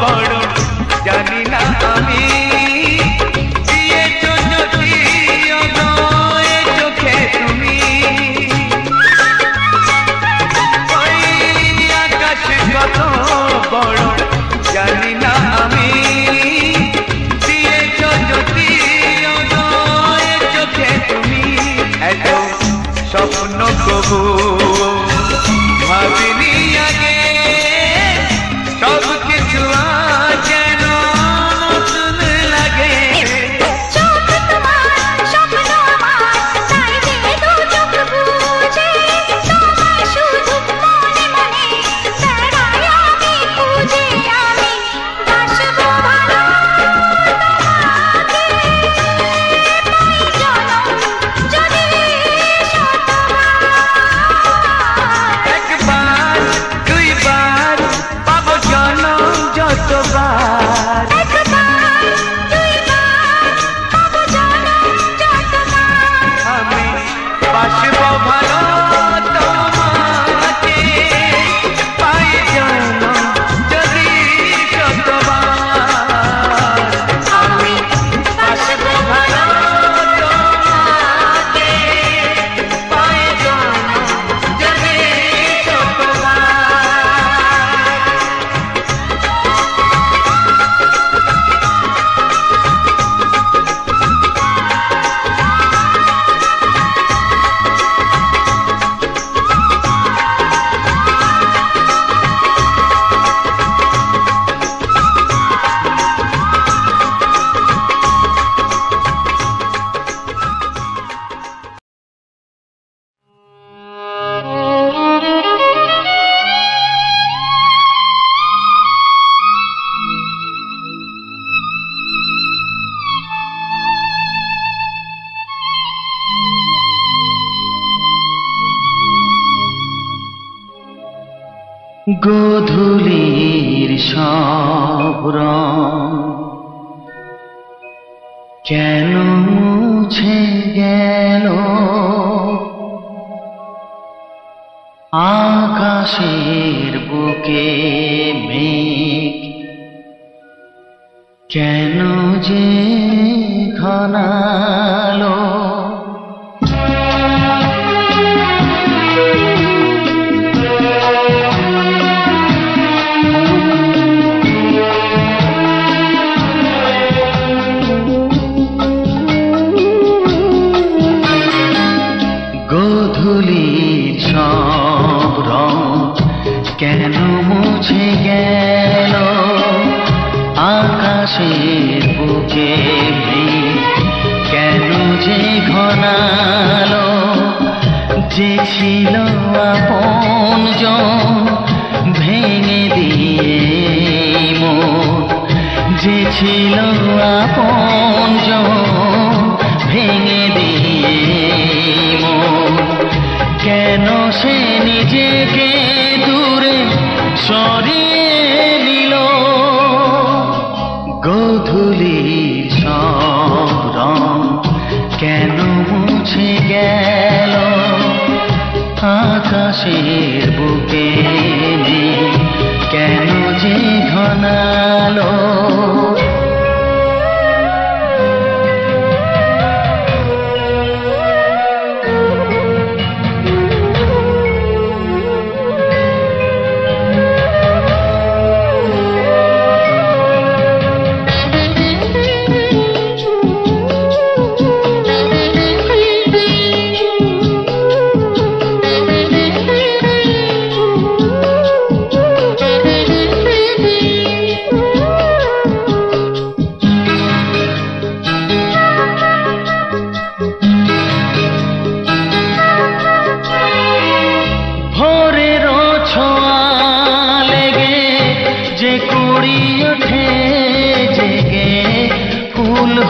বড় জানি না আমি দিয়েছো যদি অনয়ে চোখে তুমি ওই আকাশ কত বড় জানি না আমি দিয়েছো যদি অনয়ে চোখে তুমি এত স্বপ্ন কবু ভাবিনি আগে সব কিছু যেন নতুন লাগে চোখ তোমার স্বপ্ন আমার তাই যে দু চোখ বুঝে তোমায় শুধু মনে মনে বেড়াই আমি খুঁজে আমি বাসবো ভালো তোমাকে পাই জনম যদি শতবার একবার দুইবার পাবো জনম যতবার একবার দুইবার পাবো জনম যতবার আমি বাসবো ভালো তোমাকে পাই জনম যদি শতবার আমি বাসবো ভালো তোমাকে পাই জনম যদি শতবার গোধূলির সব রং কেন মুছে গেল আকাশের বুকে মেঘ কেন যে ঘনালো গোধূলির সব রং কেন মুছে গেল আকাশের বুকে মেঘ কেন যে ঘনালো যে ছিল আপনজন ভেঙে দিয়ে মন যে ছিল আপনজন ভেঙে দিয়ে মন কেন সে নিজেকে দূরে সরিয়ে নিল গোধূলির সব রং কেন মুছে গেল আকাশের বুকে মেঘ কেন যে ঘনালো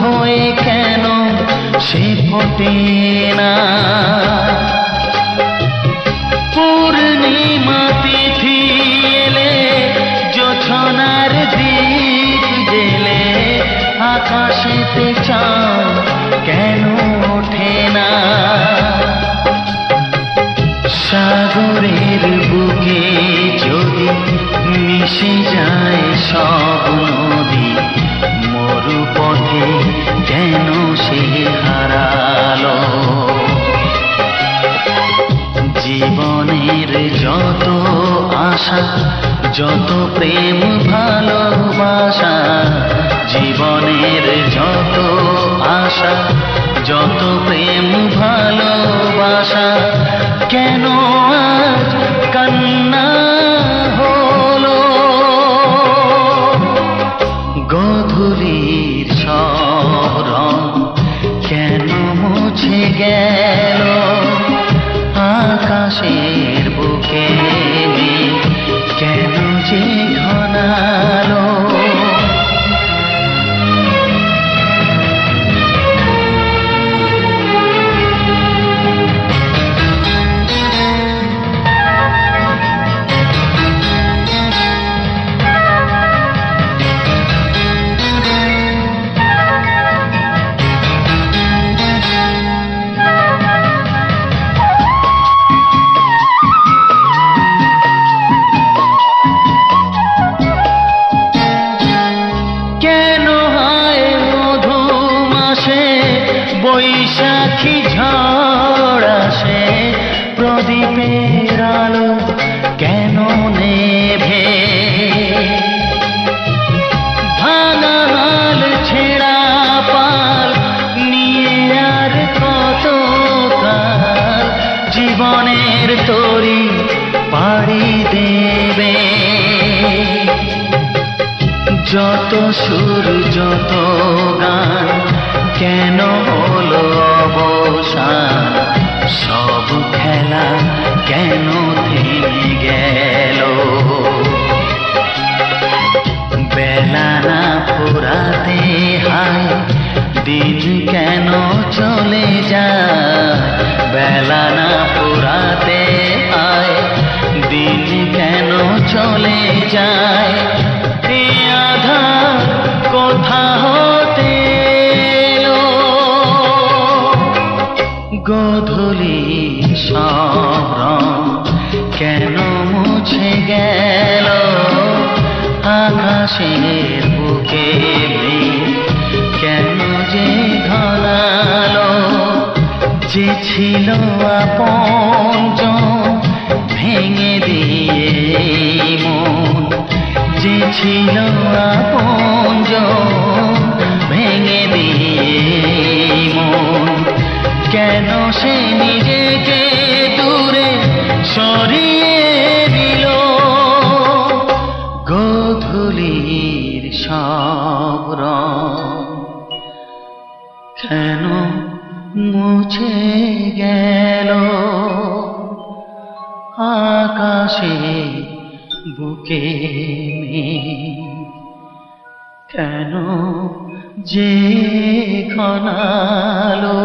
হয়ে কেন সে ফোটে না পূর্ণিমা তিথি এলে জোছনার দীপ জেলে আকাশেতে চাঁদ কেন ওঠে না সাগরের বুকে যদি মিশে যায় সব নদী মরু পথে কেন সে হারালো? জীবনের যত আশা, যত প্রেম ভালোবাসা, জীবনের যত আশা, যত প্রেম ভালোবাসা, কেন আজ কান্না হলো? গধূলির সব রং কেন মুছে গেল? আকাশের বুকে মেঘ কেন যে ঘনালো? বৈশাখী ঝড় আসে, প্রদীপের আলো কেন নেভে? ভাঙা হাল ছেঁড়া পাল নিয়ে আর কত কাল জীবনের তরি পাড়ি দেবে? যত সুর যত গান কেন হলো অবসান? সব খেলা কেন থেমে গেল? বেলা না ফুরাতে হায় দিন কেন চলে যায়? বেলা না ফুরাতে হায় দিন কেন চলে যায়? এ আধার কোথা হতে? গধূলি সব রং কেন মুছে গেল? আকাশের বুকে মেঘ কেন যে ঘনালো? যে ছিল আপনজন ভেঙে দিয়ে মন, যে ছিল আপনজন ভেঙে দিয়ে মন, কেন সে নিজেকে দূরে সরিয়ে দিল? গধূলির সব রং কেন মুছে গেল? আকাশে বুকে মেঘ কেন যে ঘনালো?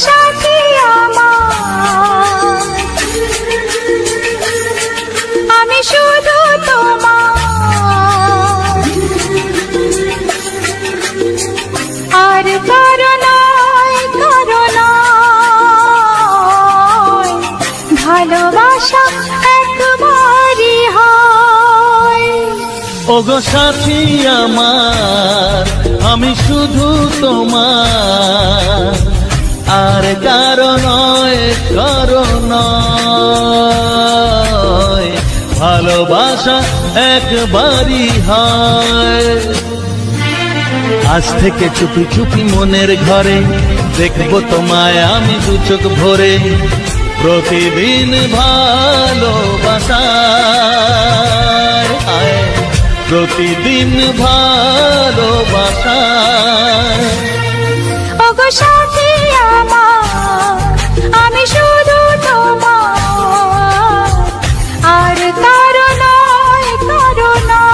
সাথী আমার, আমি শুধু তোমার, আর কারো নয়, কারো নয়, ভালোবাসা একবারই হয়। ওগো সাথী আমার, আমি শুধু তোমার, আর কারো নয়, কারো নয়, ভালোবাসা একবারই হয়। আজ থেকে চুপি চুপি মনের ঘরে দেখবো তোমায় আমি দু চোখ ভরে, প্রতিদিন ভালোবাসায় প্রতিদিন ভালোবাসায়। ওগো সাথী আমার, আমি শুধু তোমার, আর কারো নয়, কারো নয়।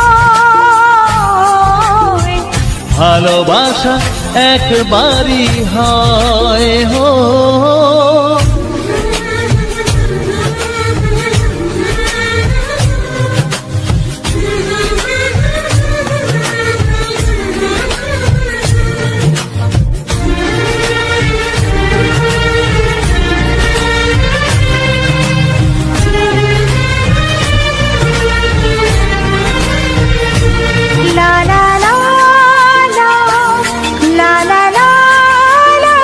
ভালোবাসা একবারই হয় হো। লা লা লা লা, লা লা লা লা।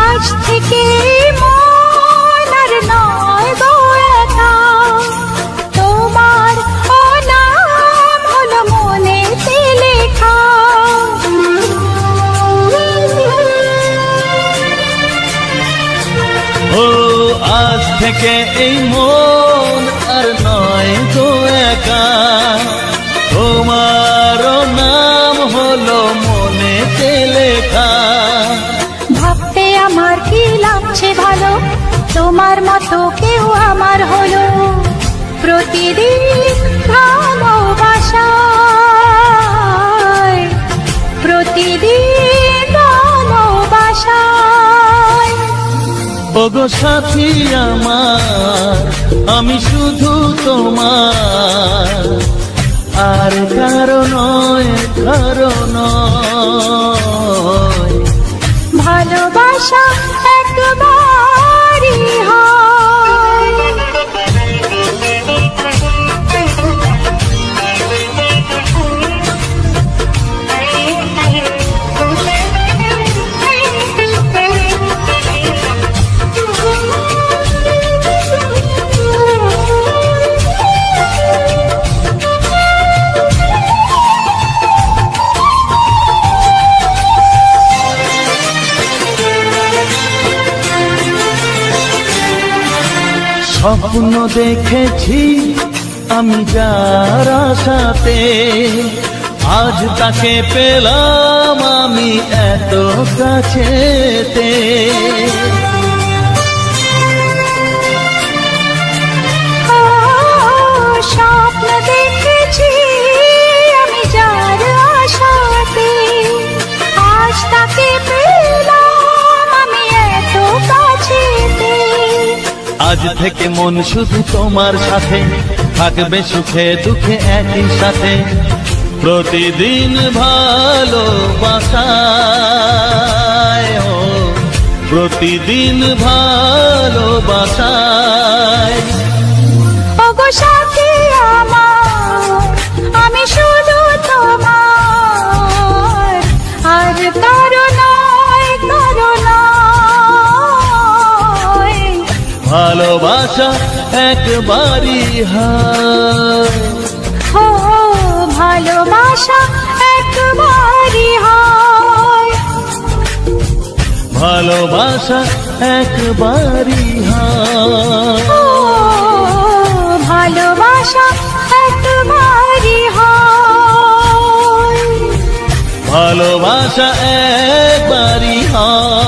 আজ থেকে মন আর নয় গো একা, তোমার ও নাম হলো মনেতে লেখা। ও আজ থেকে এই মন আর নয় গো একা, তোমারও নাম হলো মনেতে লেখা। ভাবতে আমার কি লাগছে ভালো, তোমার মতো কেউ আমার হলো। প্রতিদিন ভালোবাসায়, প্রতিদিন ভালোবাসায়। ওগো সাথী আমার, আমি শুধু তোমার, আর কারো নয়, কারো নয়। ভালোবাসা একবারই হয়। স্বপ্ন দেখেছি আমি যার আশাতে, আজ তাকে পেলাম আমি এত কাছেতে। স্বপ্ন দেখেছি আমি যার আশাতে, আজ তাকে পেলাম আমি এত কাছেতে। আজ থেকে মন শুধু তোমার সাথে, থাকবে সুখে দুঃখে একই সাথে। প্রতিদিন ভালোবাসায়, ও প্রতিদিন ভালোবাসায়। ওগো সাথী আমার, আমি শুধু তোমার, আর কারো নয়, কারো নয়। ভালোবাসা একবারই হয়। ও ভালোবাসা একবারই হয়। ভালোবাসা একবারই হয়। ও ভালোবাসা একবারই হয়। ভালোবাসা একবারই হয়।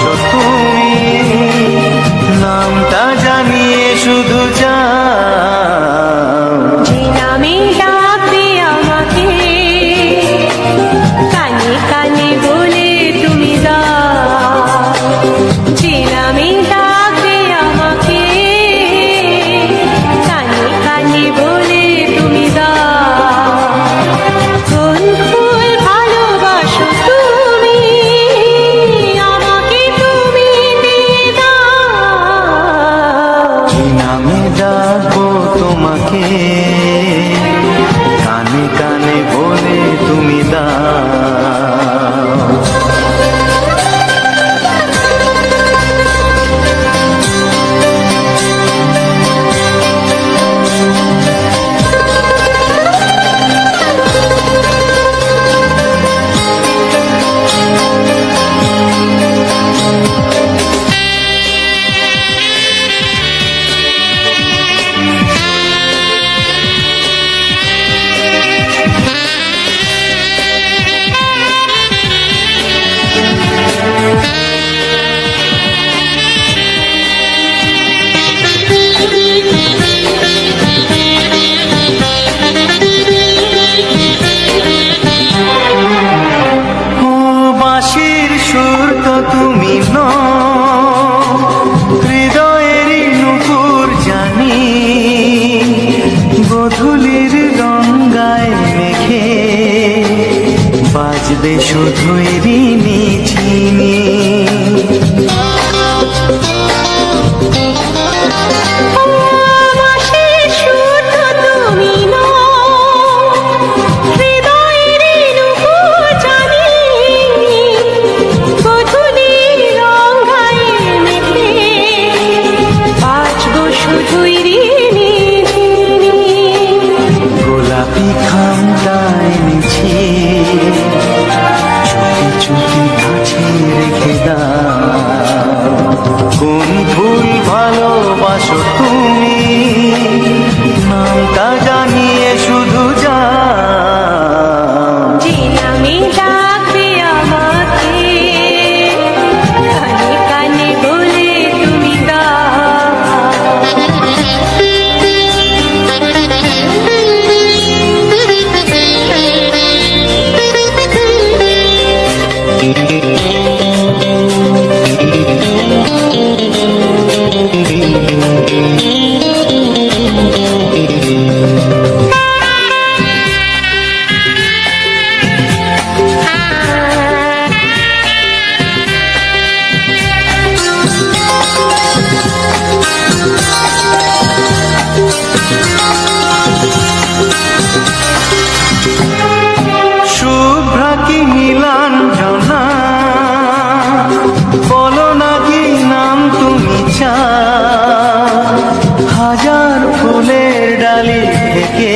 ভালোবাসো তুমি, নামটা জানিয়ে শুধু যাও। যে নামে ডাকবে আমাকে, কানে কানে বলে তুমি দাও। যে নামে ডাকবে আমাকে, কানে কানে বলে তুমি দাও। কোন ফুল ভালোবাসো তুমি, আমাকে তুমি দিয়ে দাও। কি নামে ডাকবো তোমাকে, কানে কানে বলে তুমি দাও। বাঁশির সুর তো তুমি নও, হৃদয়েরই নুপুর জানি। গোধূলির গঙ্গায় মেঘে বাজবে শুধুই ঋণী ঝিনি। বাঁশির সুর তো তুমি নও, হৃদয়ের নুপুর জানি। গোধূলির গঙ্গায় মেঘে বাজবো শুধুই ঋণী ঝিনি। গোলাপি খামটায় নিছি, চুপি চুপি কাছে রেখে দাও। কোন ফুল ভালোবাসো তুমি, নামটা জানিয়ে শুধু যাও। যে নামে ডাকবে আমাকে, কানে কানে বলে তুমি শুভ্রা কি নীলাঞ্জনা, বলো না কি নাম তুমি চাও। হাজার ফুলের ডালি থেকে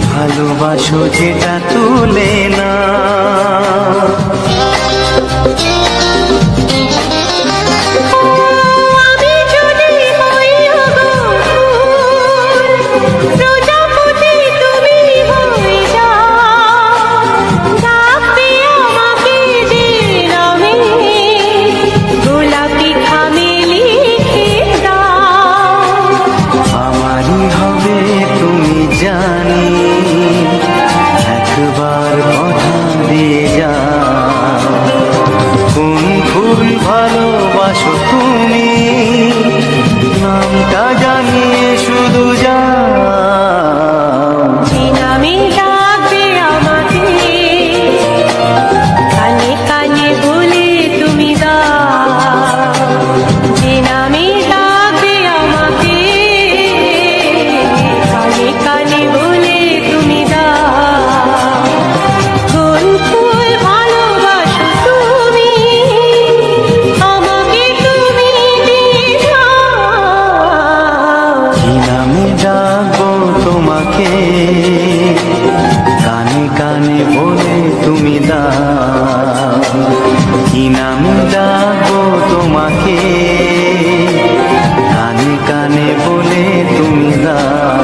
ভালোবাসো যেটা তুলে না। আমি যদি হই প্রজাপতি, তুমি হয়ে যাও। ডাকবে আমাকে যে নামে, গোলাপি খামে লিখে দাও। আমারই হবে তুমি জানি, একবার কথা দিয়ে যাও। কোন ফুল ভালোবাসো তুমি, নামটা জানিয়ে শুধু যাও। যে নামে ডাকবে আমাকে, কানে কানে বলে তুমি দাও। যে নামে ডাকবে আমাকে, কানে কানে বলে তুমি দাও। কোন ফুল ভালোবাসো তুমি, আমাকে তুমি দিয়ে দাও। কি নামে ডাকবো তোমাকে, কানে কানে বলে তুমি দাও। কি নামে ডাকবো তোমাকে, কানে কানে বলে তুমি দাও।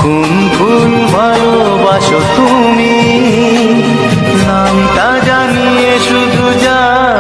কোন ফুল ভালোবাসো তুমি, নামটা জানিয়ে শুধু যাও।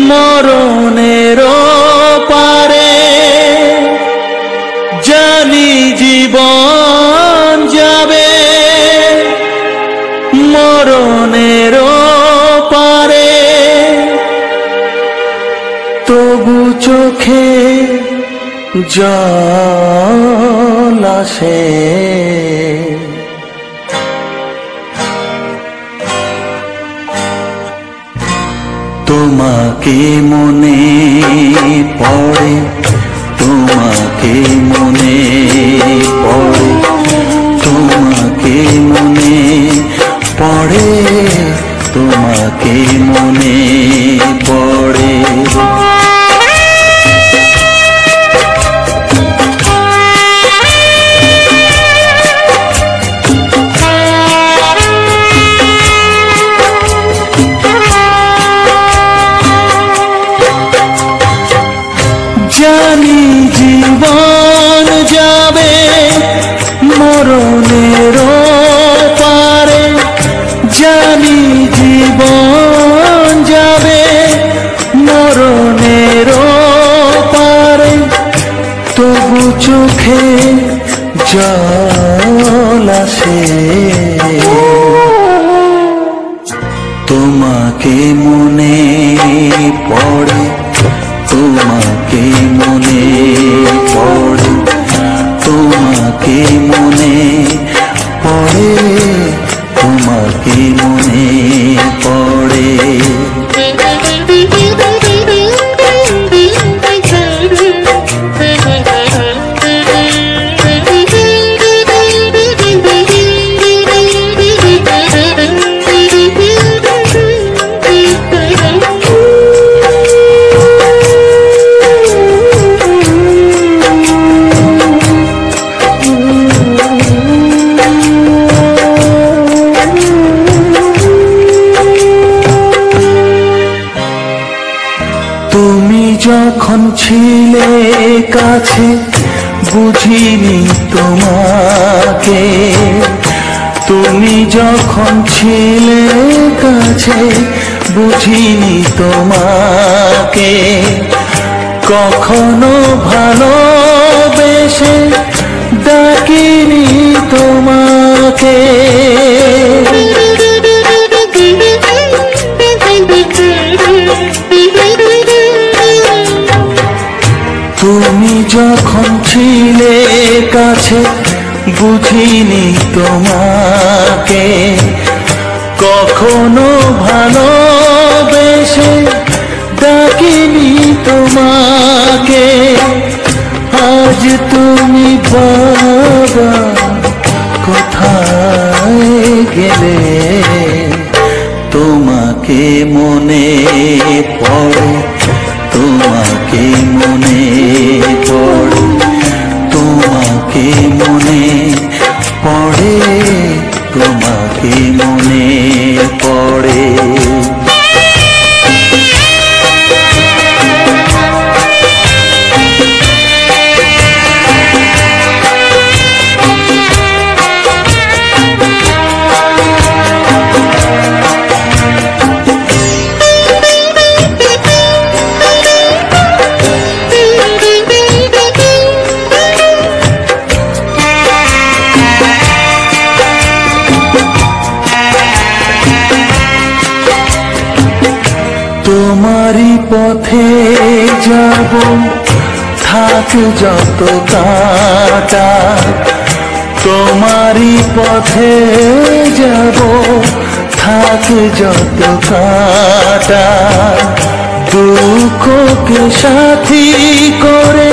মরণের পারে জানি জীবন যাবে, মরণের পারে তবু চোখে জল আসে। তোমাকে মনে পড়ে, তোমাকে মনে পড়ে, তোমাকে মনে পড়ে, তোমাকে মনে পড়ে। জানি জীবন যাবে মরণের পারে, জানি জীবন যাবে মরণের পারে, তবু চোখে জল আসে। তোমাকে মনে পড়ে, তোমাকে মনে পড়ে, তোমাকে মনে পড়ে, তোমাকে মনে পড়ে। তুমি যখন ছিলে কাছে বুঝিনি তোমাকে, তুমি যখন ছিলে কাছে বুঝিনি তোমাকে, কখনো ভালোবেসে ডাকিনি তোমাকে। তুমি যখন ছিলে কাছে বুঝিনি তোমাকে, কখনো ভালোবেসে ডাকিনি তোমাকে। আজ তুমি বাবা কোথায় গেলে, তোমাকে মনে পড়ে, তোমাকে মনে পড়ে, তোমাকে মনে পড়ে, তোমাকে মনে পড়ে। তোমারই পথে যাব থাক যত কাটা, তোমারই পথে যাব থাক যত কাটা, দুঃখকে সাথী করে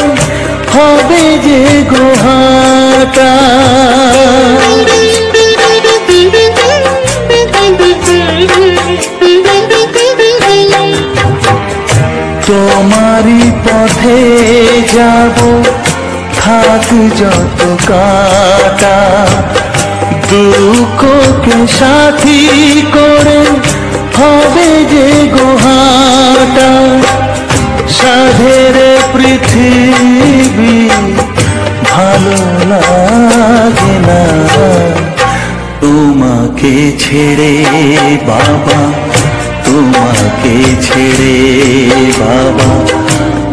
হবে যে গোহাটা। তোমারই পথে যাব থাক যত কাটা, দুঃখকে সাথী করে হবে যে গোহাটা। সাধের পৃথিবী ভালো লাগে না তোমাকে ছেড়ে বাবা, তোমাকে ছেড়ে বাবা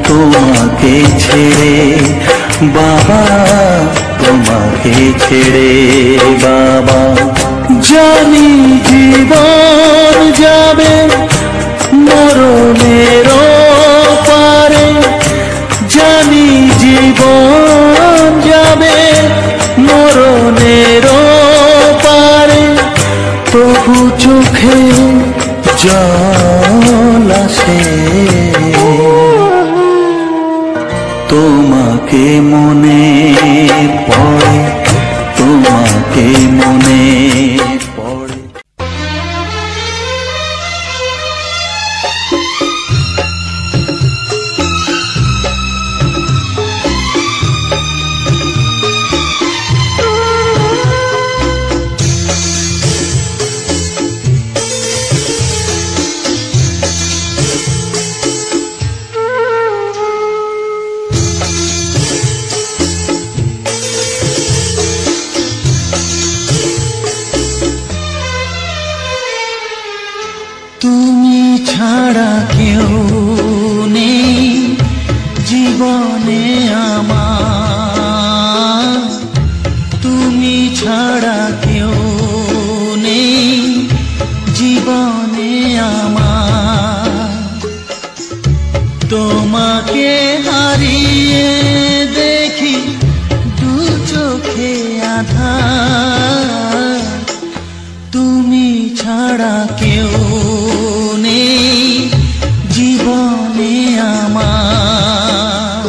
তোমাকে ছেড়ে, বাবা তোমাকে ছেড়ে বাবা। জানি জীবন যাবে মরণের পারে, জানি জীবন যাবে মরণের পারে, তবু চোখে জল আসে তোমাকে মনে পড়ে, তোমাকে মনে পড়ে। তুমি ছাড়া কেউ নেই জীবনে আমার, তুমি ছাড়া কেউ নেই জীবনে আমার। তোমাকে হারিয়ে দেখি দু চোখে আঁধার, তুমি ছাড়া কেউ নেই জীবনে আমার।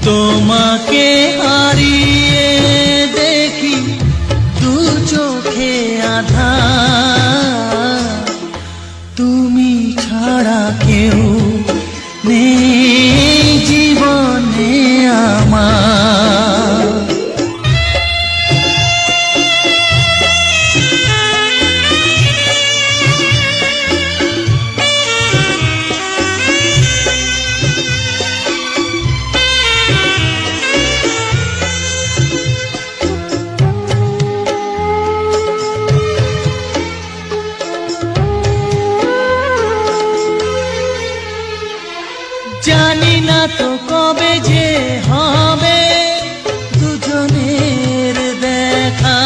তোমাকে হারিয়ে দেখি দু চোখে আঁধার, তুমি ছাড়া কেউ নেই জীবনে আমার। জানি না তো কবে যে হবে দুজনের দেখা,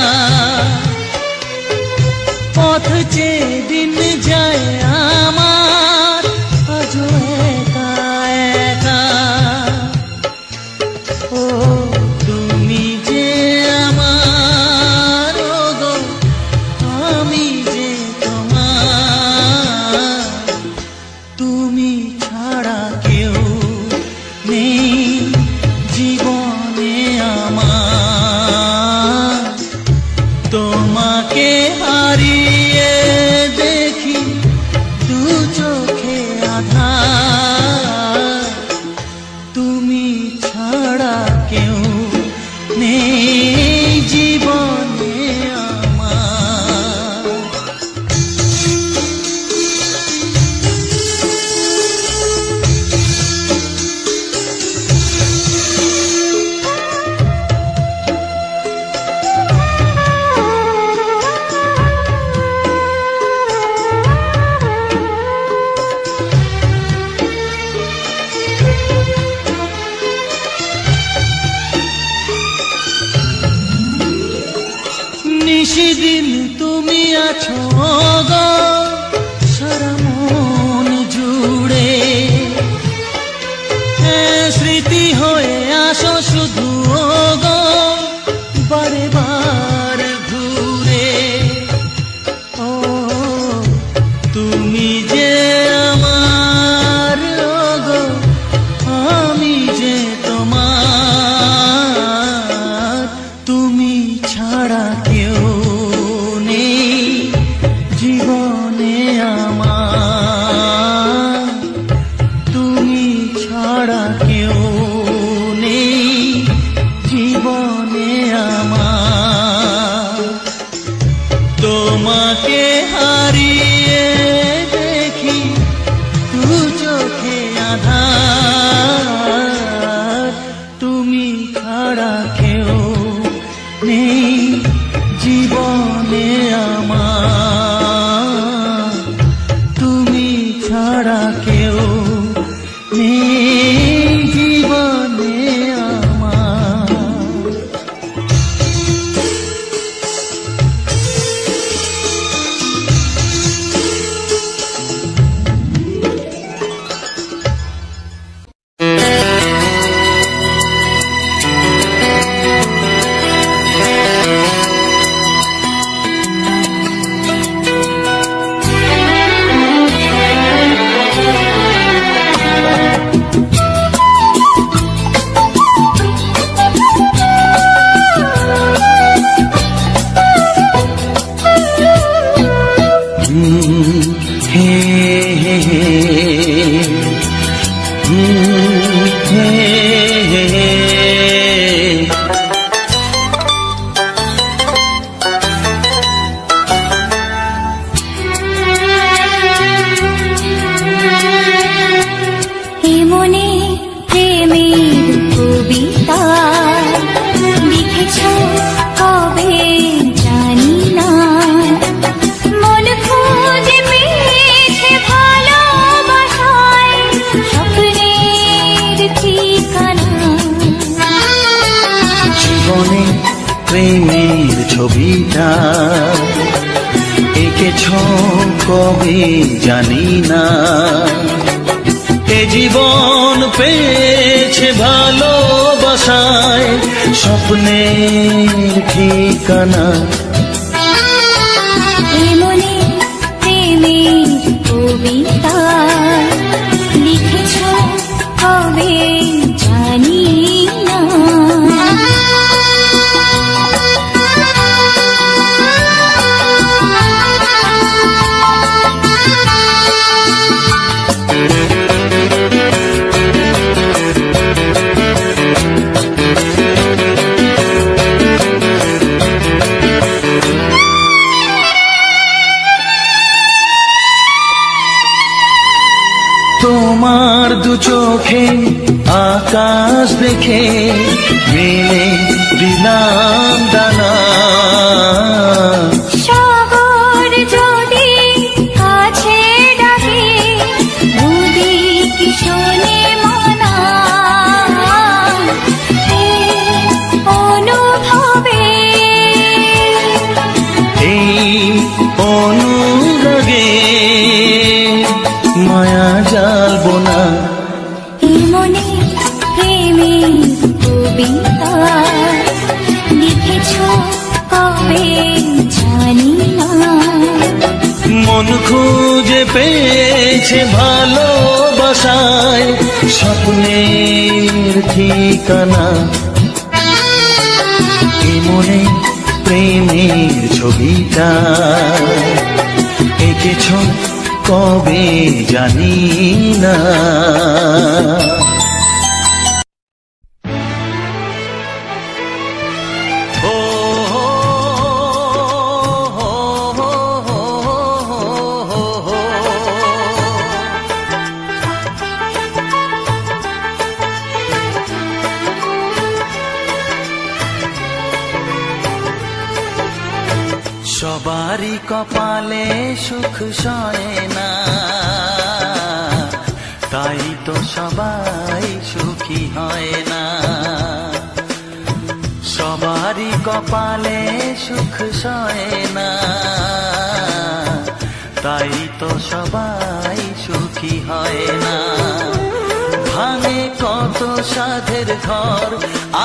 পথ চেয়ে দিন যায় আমার আজও একা একা। ও তুমি যে আমার, ও গো আমি যে তোমার, তুমি ছাড়া কেউ নেই জীবনে আমার। তোমাকে হারিয়ে দেখি দু চোখে আঁধার, তুমি ছাড়া কেউ নেই জীবনে আমার। নিশিদিন তুমি আছো গো সারা মন জুড়ে, স্মৃতি হয়ে আসো শুধু গো বারে বার ঘুরে। ও তুমি যে আমার, গো আমি যে তোমার, তুমি ছাড়া কেউ নেই ছাড়া কেউ নেই জীবনে আমার। প্রেমের ছবিটা এঁকেছ কবে জানি না, এ জীবন পেয়েছে ভালোবাসায় স্বপ্নের ঠিকানা। মনে প্রেমের কবিতা লিখেছ কবে জানি না, তোমার দু চোখে আকাশ দেখে মেলে দিলাম দানা। সাগর যদি কাছে ডাকে বুঝি কি শোনে মনা, অনুভবে এই অনুরাগে মায়া জালবো না। মনে প্রেমের কবিতা লিখেছ কবে জানি না, মন খুঁজে পেয়েছে ভালোবাসায় স্বপ্নের ঠিকানা। এ মনে প্রেমের ছবিটা এঁকেছ কবে জানি না। সবারই কপালে সুখ সয় না, তাই তো সবাই সুখী হয় না। সবারই কপালে সুখ সয় না, তাই তো সবাই সুখী হয় না। ভাঙে কত সাধের ঘর,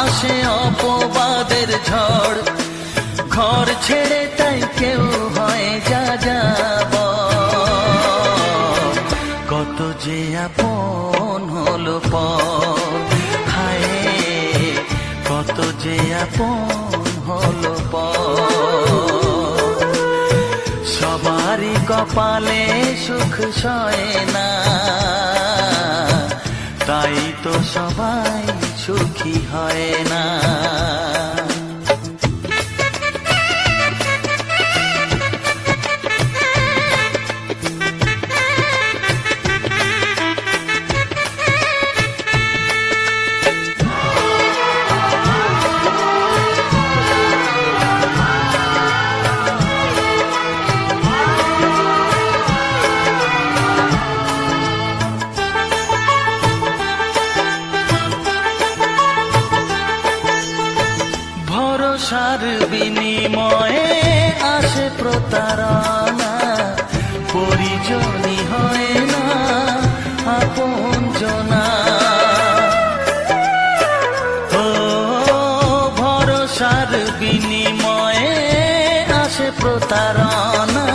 আসে অপবাদের ঝড়, ঘর ছেড়ে তাই কেউ হয় যা যাব। কত যে আপন হলো পর, হায় কত যে আপন হলো পর। সবারই কপালে সুখ সয় না, তাই তো সবাই সুখী হয় না। প্রতারণা, পরিজনই হয় না আপনজনা। ও ভরসার বিনিময়ে আসে প্রতারণা,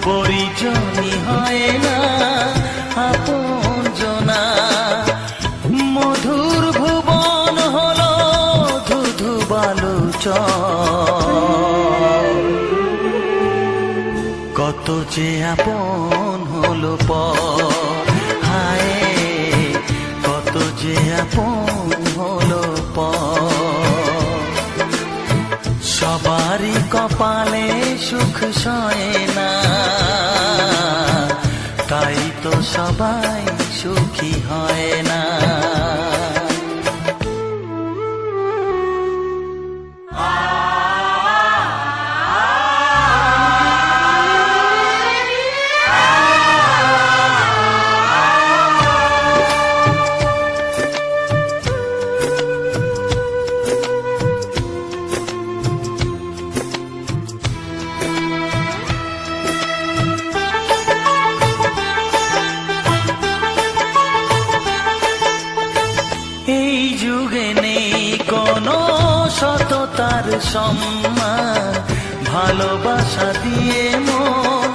পরিজনই হয় না আপনজনা। মধুর ভুবন হলো ধুধু বালুচর, কত যে আপন হলো পর, হায় কত যে আপন হলো পর। সবারই কপালে সুখ সয় না, তাই তো সবাই সুখী হয় না। এই যুগে নেই কোনো সততার সম্মান, ভালোবাসা দিয়ে মন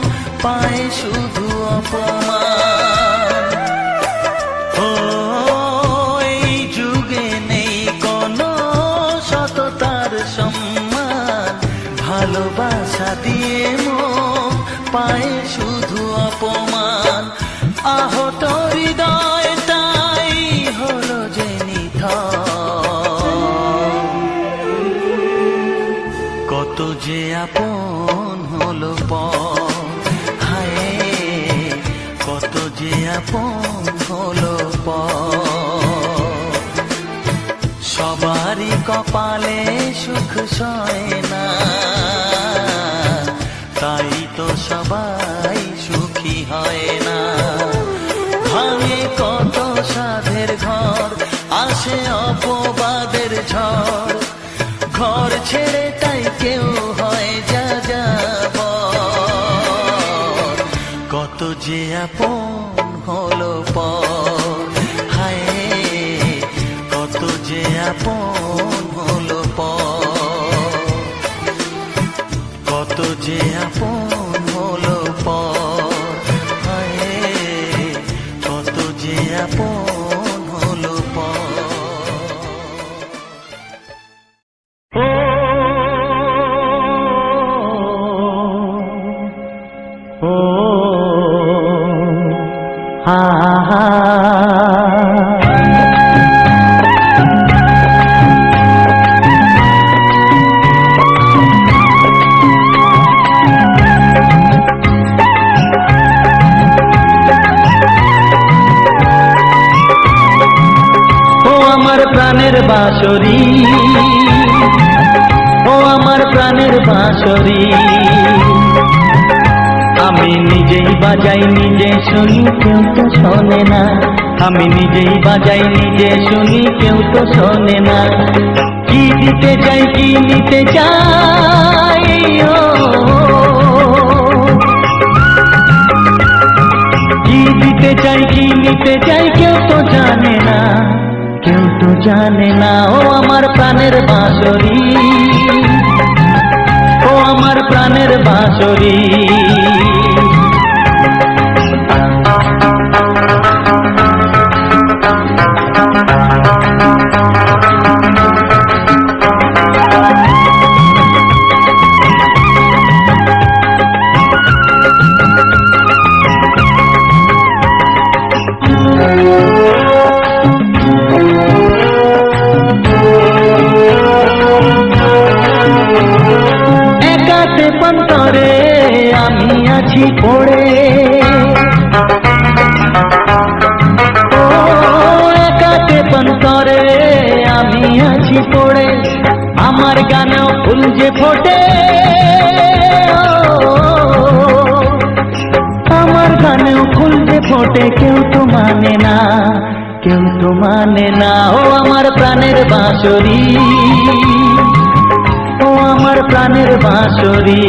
পায় শুধু অপমান। ও এই যুগে নেই কোনো সততার সম্মান, ভালোবাসা দিয়ে মন পায় শুধু অপমান। আহত হৃদয়টাই হলো যে কত যে আপন হলো পর, হায় কত যে আপন হলো পর। সবারই কপালে সুখ সয় না, তাই তো সবাই সুখী হয় না। ভাঙে কত সাধের ঘর, আসে অপবাদের ঝড়, ঘর ছেড়ে তাই কেউ হয় যাযাবর। কত যে আপন হলো পর, হায় কত যে আপন হলো পর, কত যে আপন হলো পর, হায় কত যে আপন হলো পর। প্রাণের বাঁশরি, ও আমার প্রাণের বাঁশরি, আমি নিজেই বাজাই নিজে শুনি কেউ তো শোনে না, আমি নিজেই বাজাই নিজে শুনি কেউ তো শোনে না। কি দিতে চাই কি নিতে চাই, কি দিতে চাই কি নিতে চাই কেউ তো জানে না, কেউ তো জানে না। ও আমার প্রাণের বাঁশরি, ও আমার প্রাণের বাঁশরি, অন্তরে আমি আছি পড়ে, ও একাতে অন্তরে আমি আছি পড়ে, আমার গানেও ফুল যে ফোটে, আমার গানেও ফুল যে ফোটে, কেউ তো মানে না, কেউ তো মানে না। ও আমার প্রাণের বাঁশরি, ও আমার প্রাণের বাঁশরি।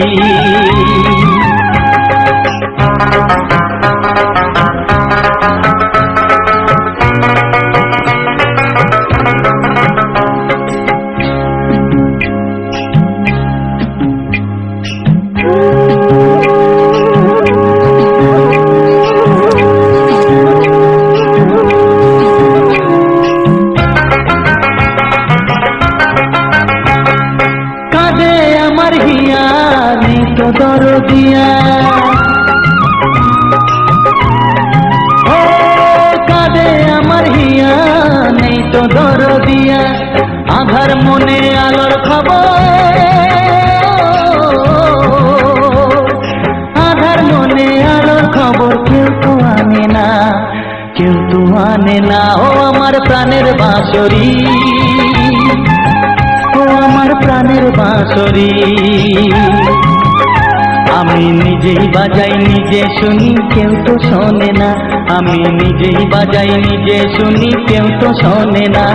দরদিয়া ও কাঁদে আমার হিয়া, নেই তো দরদিয়া, আধার মনে আলোর খবর, আধার মনে আলোর খবর কেউ তো আনে না, কেউ তো আনে না। ও আমার প্রাণের বাঁশরি, ও আমার প্রাণের বাঁশরি। আমি নিজেই বাজাই নিজে শুনি, কেউ তো শোনে না। আমি নিজেই বাজাই নিজে শুনি, কেউ তো শোনে না।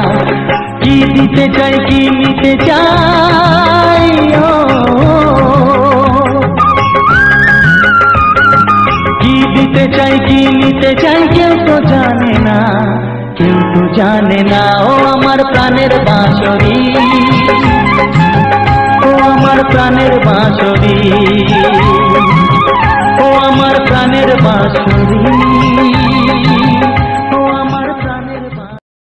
কি দিতে চাই কি নিতে চাই, কি দিতে চাই কি নিতে চাই, কেউ তো জানে না, কেউ তো জানে না। ও আমার প্রাণের বাঁশরি, ও আমার প্রাণের বাঁশরি, ও আমার প্রাণের বাঁশরি, ও আমার প্রাণের বাঁশরি।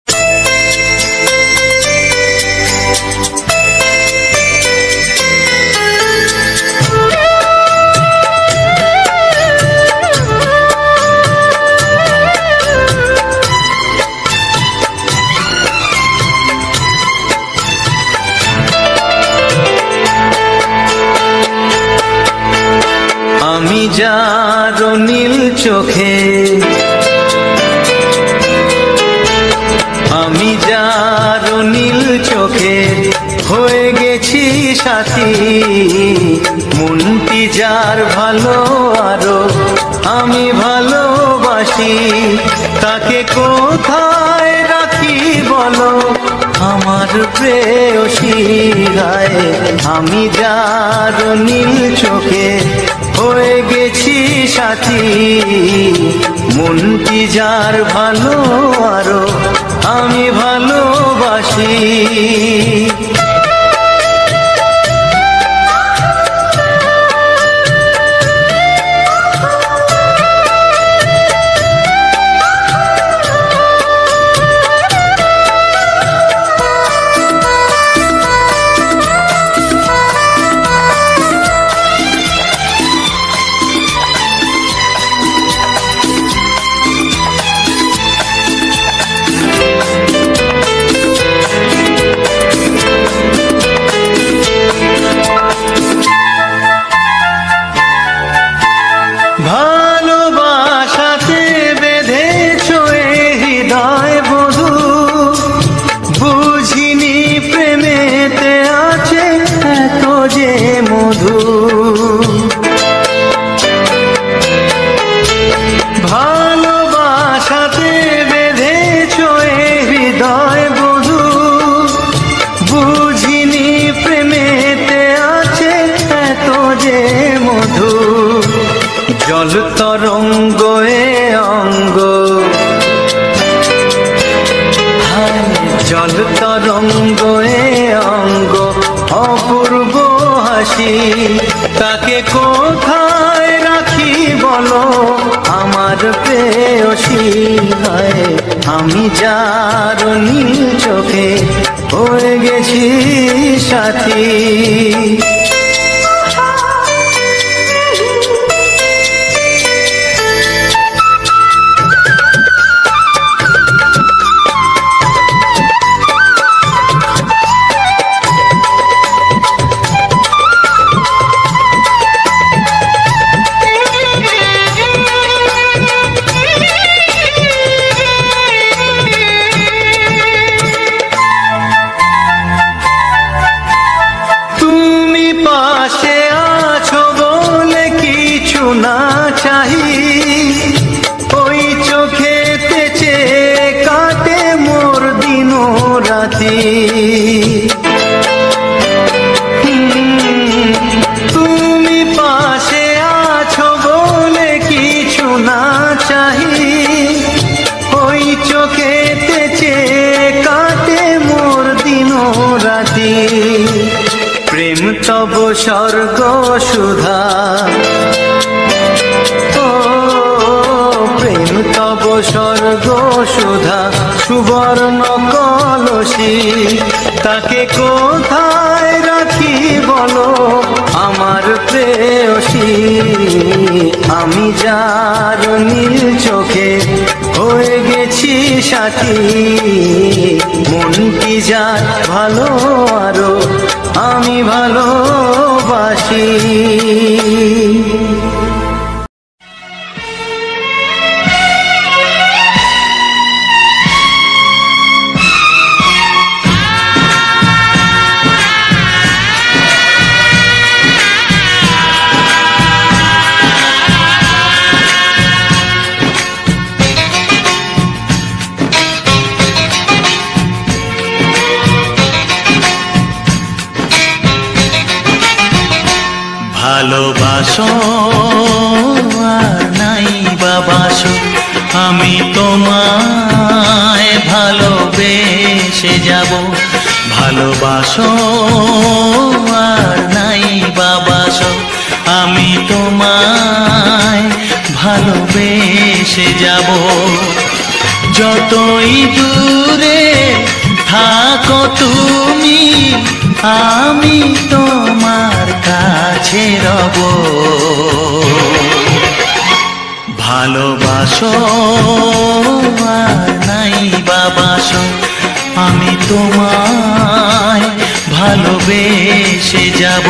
আমি যার নীল চোখে, আমি যার নীল চোখে হয়ে গেছি সাথী, মনটি যার ভালো আরো আমি ভালোবাসি, তাকে কোথায় রাখি বলো আমার প্রেয়সী গায়ে। আমি যার নীল চোখে হয়ে গেছি সাথী, মনটি যার ভালো আরো আমি ভালোবাসি। ভালোবাসাতে বেঁধেছ হৃদয় বধূ, বুঝিনি প্রেমেতে আছে এত যে মধু। ভালোবাসাতে বেঁধেছ হৃদয় বধূ, বুঝিনি প্রেমেতে আছে এত যে মধু। জল তরঙ্গ এ অঙ্গ, জল তরঙ্গ এ অঙ্গ, অপূর্ব হাসি, তাকে কোথায় রাখি বলো আমার প্রেয়সী গায়ে। আমি যার নীল চোখে হয়ে গেছি সাথী। পাশে আছো বলে কিছু না চাহি, ওই চোখেতে চেয়ে কাটে মোর দিন রাতি। চোখেতে চেয়ে কাটে মোর দিন রাতি, প্রেম তব স্বর্গ সুধা, ও প্রেম তব স্বর্গ সুধা সুবর্ণ কলসি, তাকে কোথায় রাখি বলো আমার প্রেয়সী, আমি যার নীল চোখে হয়ে গেছি সাথী, মনটি যার ভালো আরো আমি ভালোবাসি। ভালোবাসো আর নাই বাবাসো, আমি তোমায় ভালোবেসে যাব। ভালোবাসো আর নাই বাবাসো, আমি তোমায় ভালোবেসে যাব। যতই দূরে থাকো তুমি, আমি তোমার কাছে রব। ভালোবাসো আর নাই বাবাসো, আমি তোমায় ভালোবেসে যাব।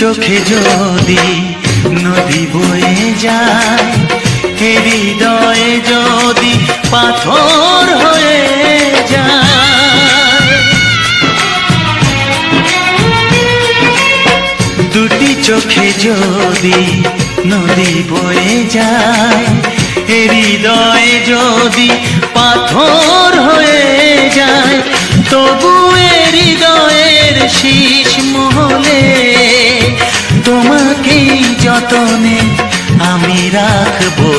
চোখে যদি নদী বয়ে যায়, হৃদয়ে যদি পাথর হয়ে যায়, দুটি চোখে যদি নদী বয়ে যায়, হৃদয়ে যদি পাথর হয়ে যায়, তবু হৃদয়ের শীষ মহলে তোমাকে যতনে আমি রাখবো।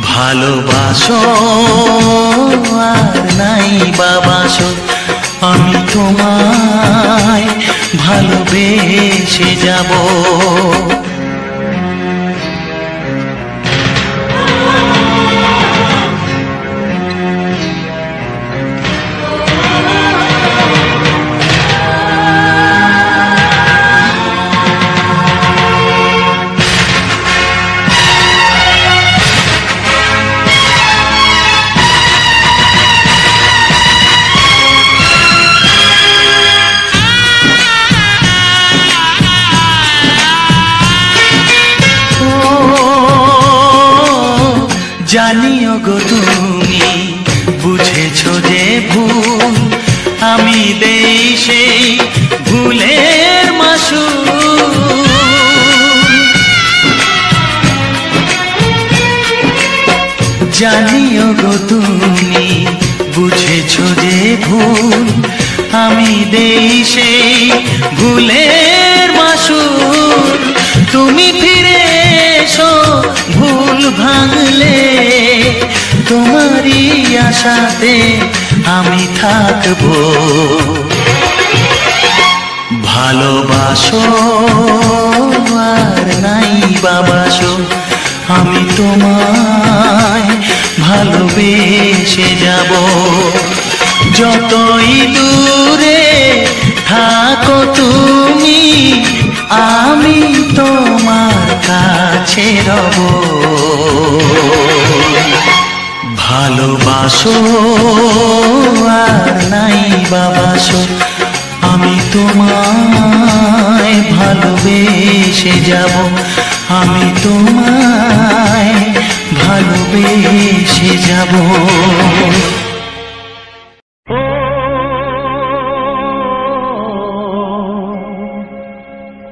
ভালোবাসো আর নাই বাবাসো, আমি তোমায় ভালোবেসে যাব। জানিও গো তুমি বুঝেছো যে ভুল, আমি দেই সেই ভুলের মাসুল। জানিও গো তুমি বুঝেছো যে ভুল, আমি দেই সেই ভুলের মাসুল। তুমি ফিরে এসো ভুল ভাঙলে, তোমারই আশাতে আমি থাকবো। ভালোবাসো আর নাই বাবাসো, আমি তোমায় ভালোবেসে যাব। যতই দূরে থাকো তুমি, আমি তোমার কাছে রব। ভালোবাসো আর নাই বাবাসো, আমি তোমায় ভালোবেসে যাব, আমি তোমায় ভালোবেসে যাব।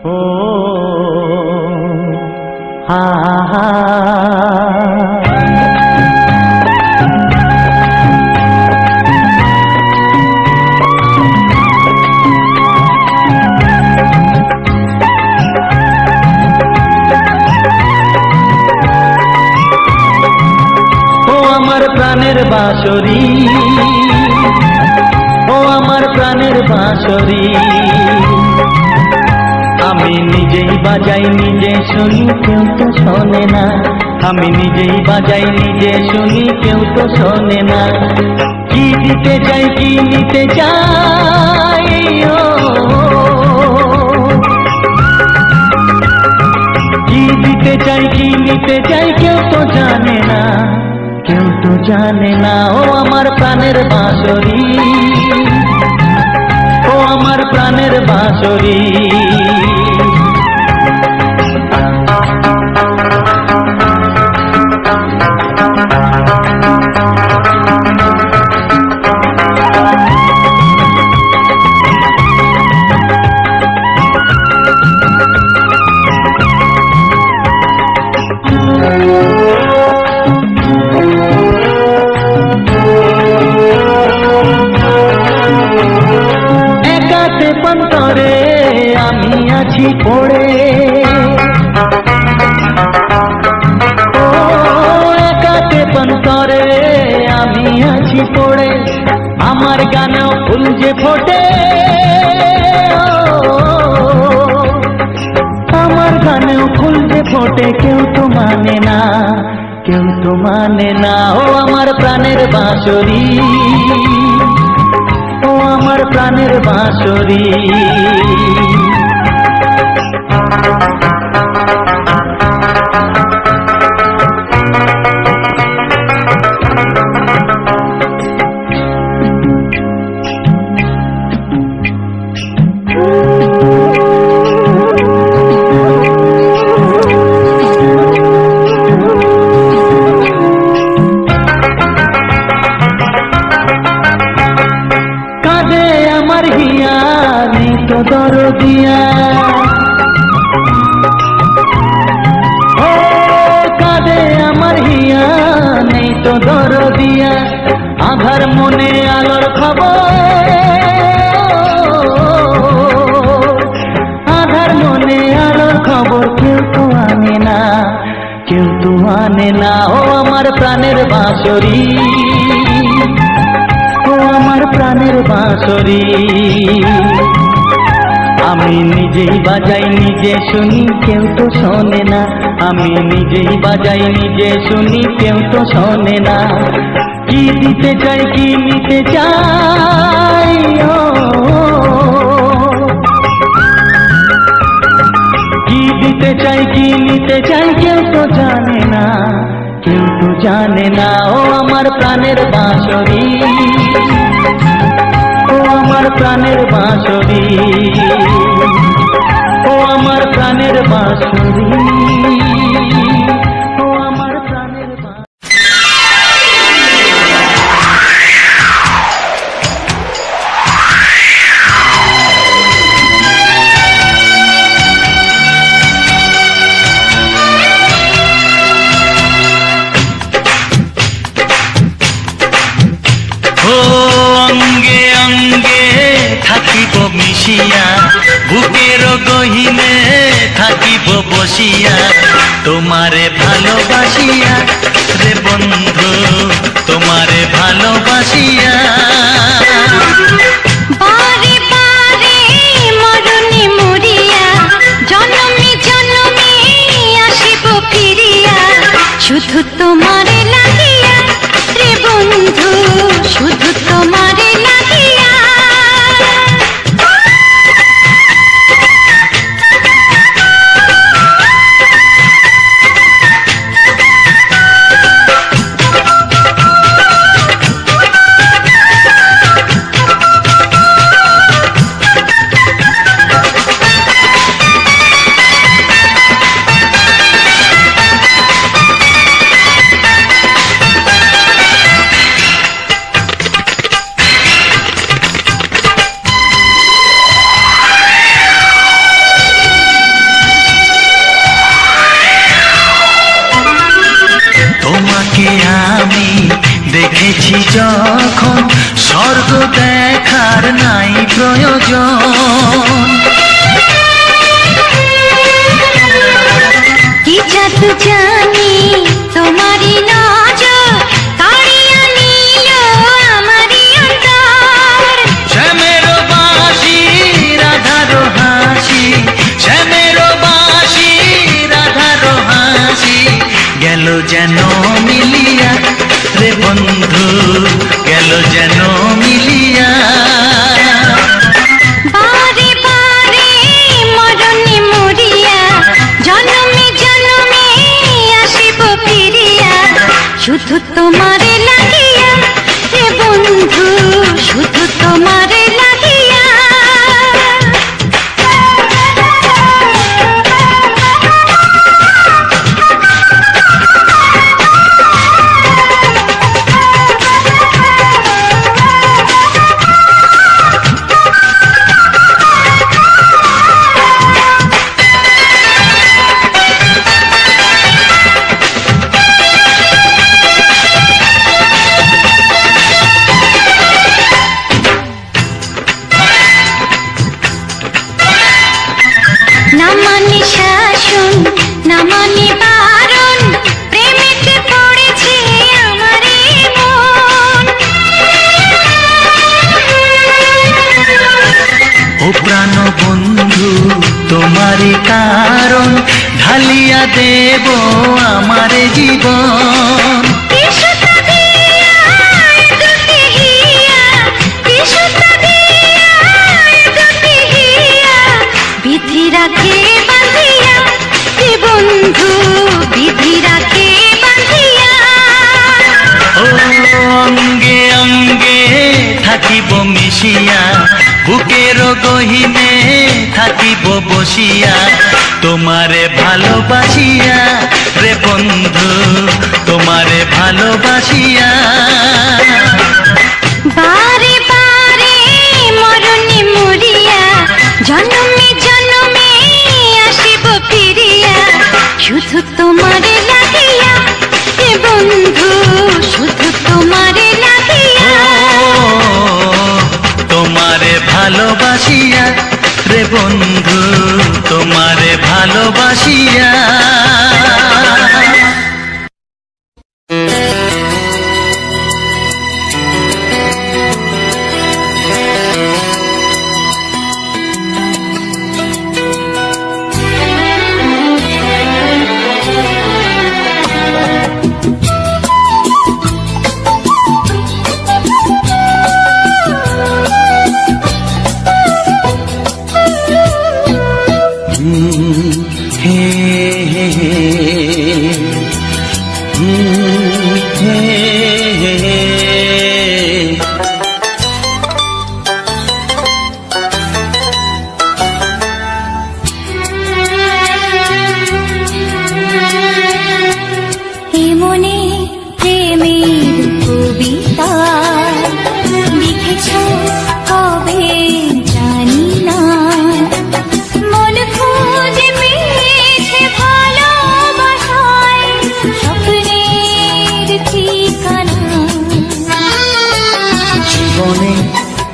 ও হা হা প্রাণের বাঁশরি, ও আমার প্রাণের বাঁশরি, আমি নিজেই বাজাই নিজে শুনি কেউ তো শোনে না, আমি নিজেই বাজাই নিজে শুনি কেউ তো শোনে না। কি দিতে চাই কি নিতে চাই, কি দিতে চাই কি নিতে চাই কেউ তো জানে না, কেউ তো জানে না। ও আমার প্রাণের বাঁশরি, ও আমার প্রাণের বাঁশরি, পড়ে ও একাতে পন্তরে আমি আছি পড়ে, আমার গানেও ফুল যে ফোটে, আমার গানেও ফুল যে ফোটে, কেউ তো মানে না, কেউ তো মানে না। ও আমার প্রাণের বাঁশরি, ও আমার প্রাণের বাঁশরি, দরদিয়া ও কাঁদে আমার হিয়া, নেই তো দরদিয়া, আধার মনে আলোর খবর, আধার মনে আলোর খবর, কেউ তো আনে না, কেউ তো আনে না। ও আমার প্রাণের বাঁশরি, ও আমার প্রাণের বাঁশরি, আমি নিজেই বাজাই নিজে শুনি কেউ তো শোনে না, আমি নিজেই বাজাই নিজে শুনি কেউ তো শোনে না। কি দিতে চাই কি নিতে চাই, কি দিতে চাই কি নিতে চাই কেউ তো জানে না, কেউ তো জানে না। ও আমার প্রাণের বাঁশরি, ও আমার প্রাণের বাঁশরি, ও আমার প্রাণের বাঁশরি, ও আমার প্রাণের বাঁশরি। অঙ্গে অঙ্গে থাকিব মিশিয়া, বুকের গহিনে থাকিব বসিয়া, তোমারে ভালোবাসিয়া রে বন্ধু, তোমারে ভালোবাসিয়া। বারে বারে মরণে মরিয়া, জনমে জনমে আসিব ফিরিয়া, শুধু তোমারে লাগিয়া রে বন্ধু, শুধু তোমারে লাগিয়া। দেখেছি যখন স্বর্গ দেখার নাই প্রয়োজন। কি জাদু জানি তোমারই নজর কাড়িয়া নিল আমারই অন্তর। শ্যামের বাঁশি রাধার হাসি, শ্যামের বাঁশি রাধার হাসি গেল যেন মিলিয়া রে বন্ধু, গেল যেন মিলিয়া। বারে বারে মরণে মরিয়া জনমে জনমে আসিব ফিরিয়া, শুধু তোমারে লাগিয়া হে বন্ধু, শুধু তোমারে লাগিয়া। না মানে শাসন না মানে বারণ, প্রেমেতে পড়েছে আমারে মন। ও প্রাণ বন্ধু তোমারই কারণ ঢালিয়া দেব আমারে জীবন। বিধি রাখে বাঁধিয়া হে বন্ধু, বিধি রাখে বাঁধিয়া। ও অঙ্গে অঙ্গে থাকিব মিশিয়া, বুকের গহিনে থাকিব বসিয়া, তোমারে ভালোবাসিয়া রে বন্ধু, তোমারে ভালোবাসিয়া। বারে বারে মরণে মরিয়া জনমে জনমে আসিব ফিরিয়া, শুধু তোমারে লাগিয়া হে বন্ধু, শুধু তোমারে লাগিয়া। তোমারে ভালোবাসিয়া রে বন্ধু, তোমারে ভালোবাসিয়া।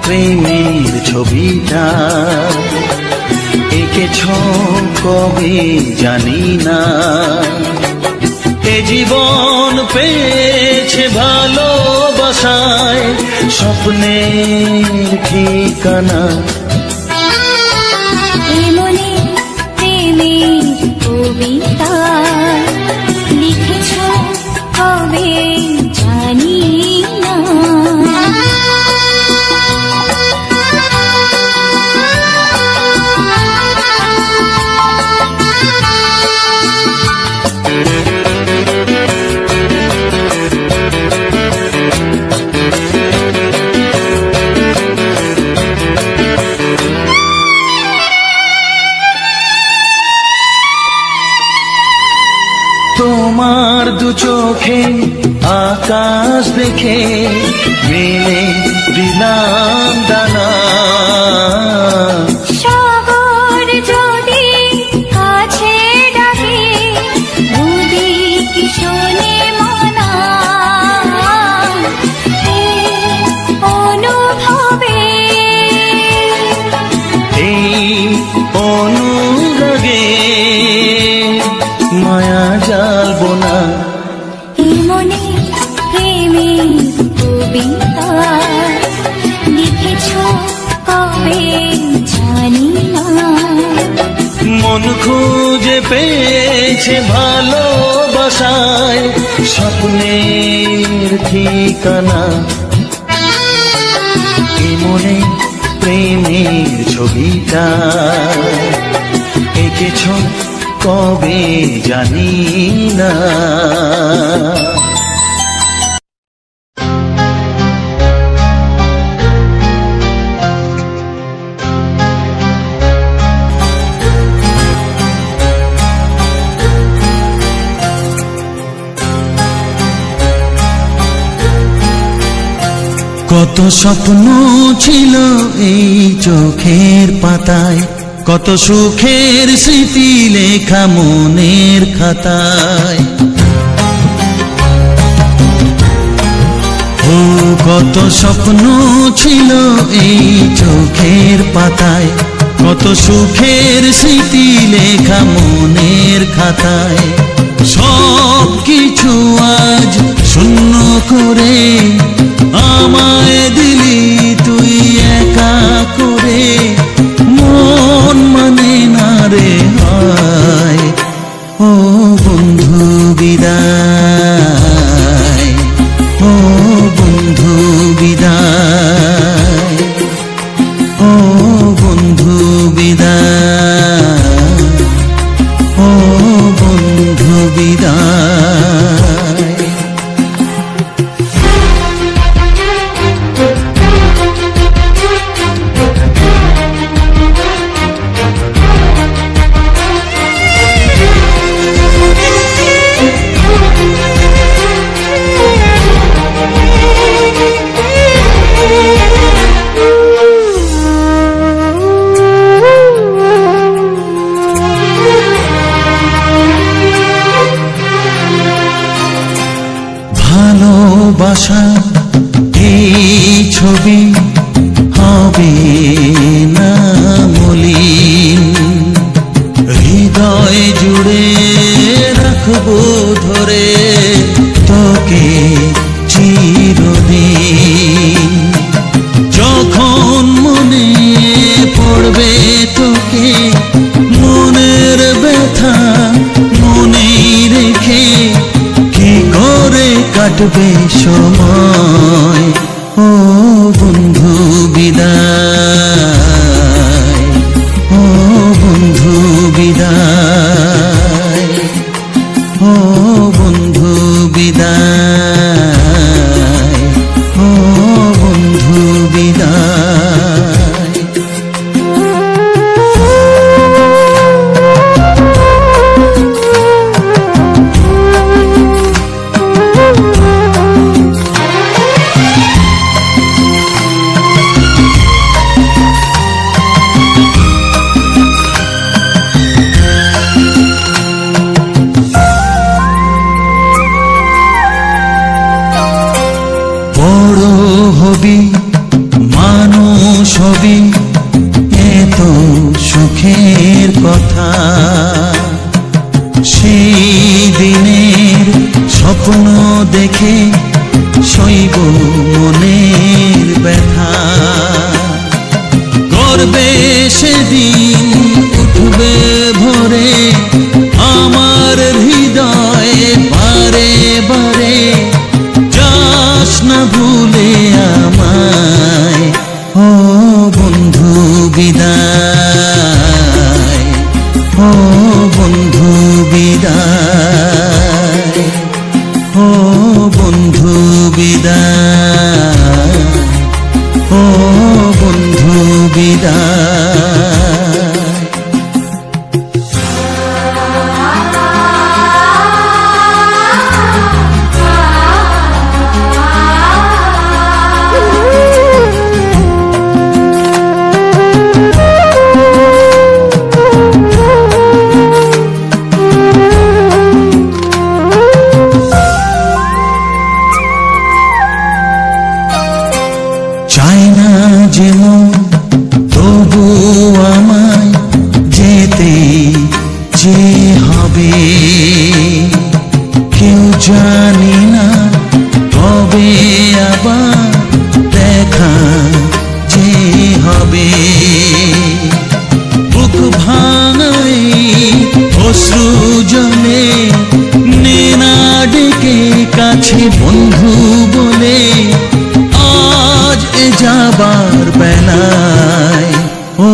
প্রেমের ছবিটা এঁকেছ কবে জানি না, এ জীবন পেয়েছে ভালোবাসায় স্বপ্নের ঠিকানা। মনে প্রেমের কবিতা লিখেছ কবে জানি না। তোমার দু চোখে আকাশ দেখে মেলে দিলাম দানা, সাগর যদি কাছে ডাকে নদী কি শোনে মানা। মনে প্রেমের কবিতা লিখেছ কবে জানি না। মন খুঁজে পেয়েছে ভালোবাসায় স্বপ্নের ঠিকানা, এ মনে প্রেমের ছবিটা এঁকেছ কবে জানি না। কত স্বপ্ন ছিল এই চোখের পাতায়, কত সুখের স্মৃতি লেখা মনের খাতায়। ও কত স্বপ্ন ছিল এই চোখের পাতায়, কত সুখের স্মৃতি লেখা মনের খাতায়। সব কিছু আজ শূন্য করে আমায় দিলি তুই একা করে, মন মানে না রে হায়। ও বন্ধু বিদায়, ও বন্ধু বিদায়, ও বন্ধু বিদায়, ও বন্ধু বিদায়। ভালোবাসা এই ছবি হবে না মলিন, হৃদয় জুড়ে রাখবো ধরে তোকে চিরদিন। যখন মনে পড়বে তোকে মনের ব্যথা মনেই রেখে, কি করে কাটবে সময়। ও বন্ধু বিদায়, ও বন্ধু বিদায়, ও বন্ধু বিদায়, ও বন্ধু বিদায়। বড় হবি মানুষ হবি এত সুখের কথা, সেই দিনের স্বপ্ন দেখে সইব মনের ব্যথা। গর্বে সেদিন উঠবে ভরে আমার হৃদয়ে বারে বারে, যাস না ভুলে আমায়। ও বন্ধু বিদায়, ও বন্ধু বিদায়, ও বন্ধু বিদায়, ও বন্ধু বিদায়। চাই না যেমন তবু আমায় যেতে যে হবে, কেউ জানি না কাছে বন্ধু বলে আজ এ যাবার বেলায় ও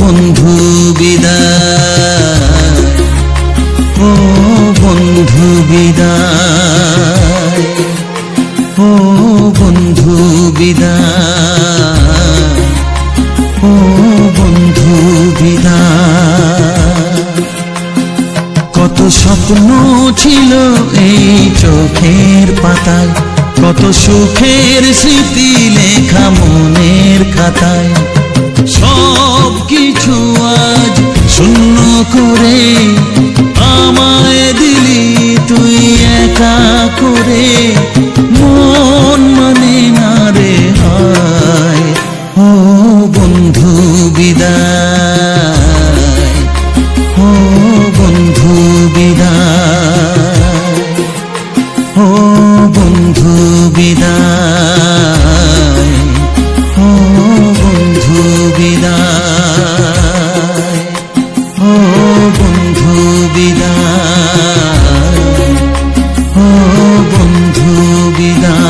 বন্ধু বিদায়, ও বন্ধু বিদায়, ও বন্ধু বিদায়, ও বন্ধু বিদায়। কত স্বপ্ন ছিল এই চোখের পাতায়, কত সুখের স্মৃতি লেখা মনের খাতায়, সব কিছু আজ শূন্য করে আমায় দিলি তুই একা করে। মন মানে না রে হায় ও বন্ধু বিদায়, ও বন্ধু বিদায়, ও বন্ধু বিদায়, ও বন্ধু বিদায়, ও বন্ধু বিদায়, ও বন্ধু বিদায়।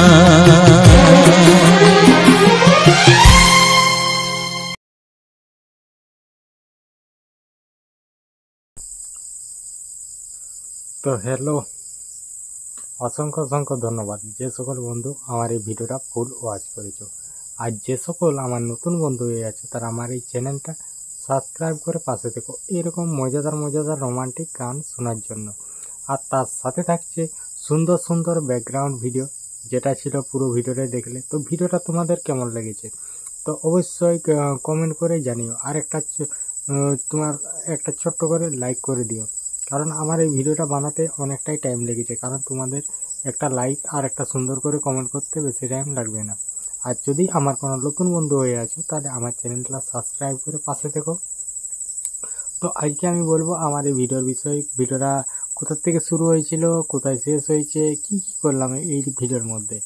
তো হ্যালো, অসংখ্য অসংখ্য ধন্যবাদ যে সকল বন্ধু আমার এই ভিডিওটা ফুল ওয়াচ করেছো। আর যে সকল আমার নতুন বন্ধু হয়ে আছে তারা আমার এই চ্যানেলটা সাবস্ক্রাইব করে পাশে থেকো এরকম মজাদার মজাদার রোমান্টিক গান শোনার জন্য। আর তার সাথে থাকছে সুন্দর সুন্দর ব্যাকগ্রাউন্ড ভিডিও, যেটা ছিল পুরো ভিডিওটা দেখলে। তো ভিডিওটা তোমাদের কেমন লেগেছে তো অবশ্যই কমেন্ট করে জানিও। আর তোমার একটা ছোট্ট করে লাইক করে দিও, কারণ আমার এই ভিডিওটা বানাতে অনেকটাই টাইম লেগেছে। কারণ তোমাদের একটা লাইক আর একটা সুন্দর করে কমেন্ট করতে বেশি টাইম লাগবে না। আর যদি আমার কোনো নতুন বন্ধু হয়ে আছো তাহলে আমার চ্যানেলটা সাবস্ক্রাইব করে পাশে থেকো। তো আজকে আমি বলবো আমার এই ভিডিওর বিষয়ে, ভিডিওটা কোথা থেকে শুরু হয়েছিল, কোথায় শেষ হয়েছে, কি কি করলাম এই ভিডিওর মধ্যে।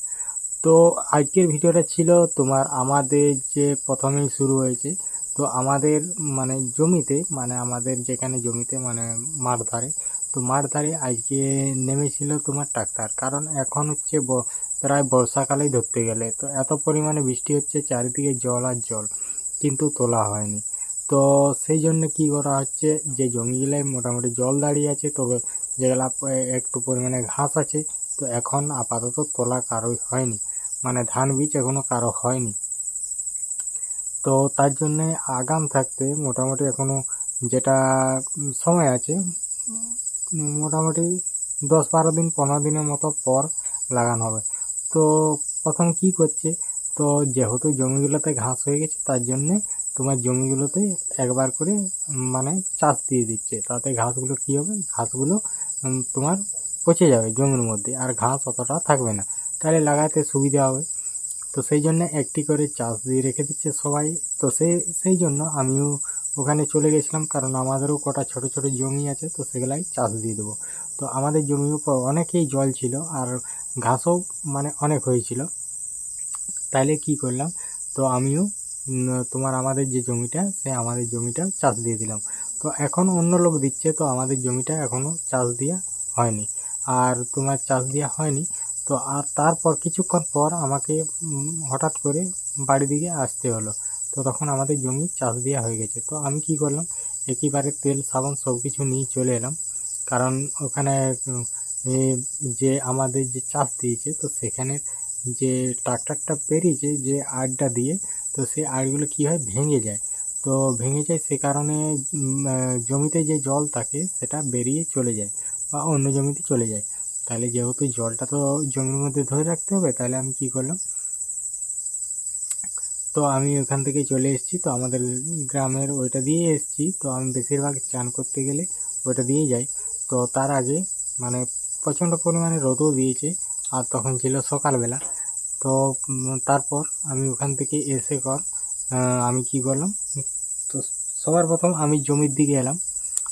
তো আজকের ভিডিওটা ছিল তোমার আমাদের যে প্রথমেই শুরু হয়েছে, তো আমাদের মানে জমিতে, মানে আমাদের যেখানে জমিতে মানে মাঠ ধারে, তো মাঠ ধারে আজকে নেমেছিল তোমার ট্রাক্টর। কারণ এখন হচ্ছে প্রায় বর্ষাকালেই ধরতে গেলে, তো এত পরিমাণে বৃষ্টি হচ্ছে, চারিদিকে জল আর জল, কিন্তু তোলা হয়নি। তো সেই জন্য কি করা হচ্ছে, যে জমিগুলোয় মোটামুটি জল দাঁড়িয়ে আছে, তবে যেগুলা একটু পরিমাণে ঘাস আছে, তো এখন আপাতত তোলা কারোই হয়নি, মানে ধান বীজ এখনো কারো হয়নি। তো তার জন্যে আগাম থাকতে মোটামুটি এখনো যেটা সময় আছে, মোটামুটি 10-12 দিন 15 দিনের মতো পর লাগানো হবে। তো প্রথম কি করছে, তো যেহেতু জমিগুলোতে ঘাস হয়ে গেছে তার জন্যে তোমার জমিগুলোতে একবার করে মানে চাষ দিয়ে দিচ্ছে। তাতে ঘাসগুলো কি হবে, ঘাসগুলো তোমার পচে যাবে জমির মধ্যে, আর ঘাস অতটা থাকবে না, তাহলে লাগাতে সুবিধা হবে। তো সেই জন্য একটি করে চাষ দিয়ে রেখে দিচ্ছে সবাই। তো সেই জন্য আমিও ওখানে চলে গেছিলাম, কারণ আমাদেরও কটা ছোট ছোট জমি আছে, তো সেগুলাই চাষ দিয়ে দেবো। তো আমাদের জমির উপর অনেকেই জল ছিল আর ঘাসও মানে অনেক হয়েছিল। তাইলে কি করলাম, তো আমিও তোমার আমাদের যে জমিটা, আমাদের জমিটা চাষ দিয়ে দিলাম। তো এখন অন্য লোক দিচ্ছে, তো আমাদের জমিটা এখনও চাষ দেওয়া হয়নি। আর তোমার চাষ দেওয়া হয়নি, তো আর তারপর কিছুক্ষণ পর আমাকে হঠাৎ করে বাড়ি দিকে আসতে হলো। তো তখন আমাদের জমি চাষ দেওয়া হয়ে গেছে। তো আমি কি করলাম, একেবারে তেল সাবান সব কিছু নিয়ে চলে এলাম, কারণ ওখানে যে আমাদের যে চাষ দিয়েছে, তো সেখানে যে ট্রাক্টরটা পেরিয়েছে যে আড়টা দিয়ে, তো সেই আড়গুলো কী হয়, ভেঙে যায়। তো ভেঙে যায়, সে কারণে জমিতে যে জল থাকে সেটা বেরিয়ে চলে যায় বা অন্য জমিতে চলে যায়। তাহলে যেহেতু জলটা তো জমির মধ্যে ধরে রাখতে হবে, তাহলে আমি কি করলাম, তো আমি ওখান থেকে চলে এসেছি। তো আমাদের গ্রামের ওইটা দিয়ে এসেছি, তো আমি বেশিরভাগ চান করতে গেলে ওইটা দিয়ে যাই। তো তার আগে মানে প্রচণ্ড পরিমাণে রোদও দিয়েছে, আর তখন ছিল সকালবেলা। তো তারপর আমি ওখান থেকে এসে আমি কি করলাম, তো সবার প্রথম আমি জমির দিকে এলাম।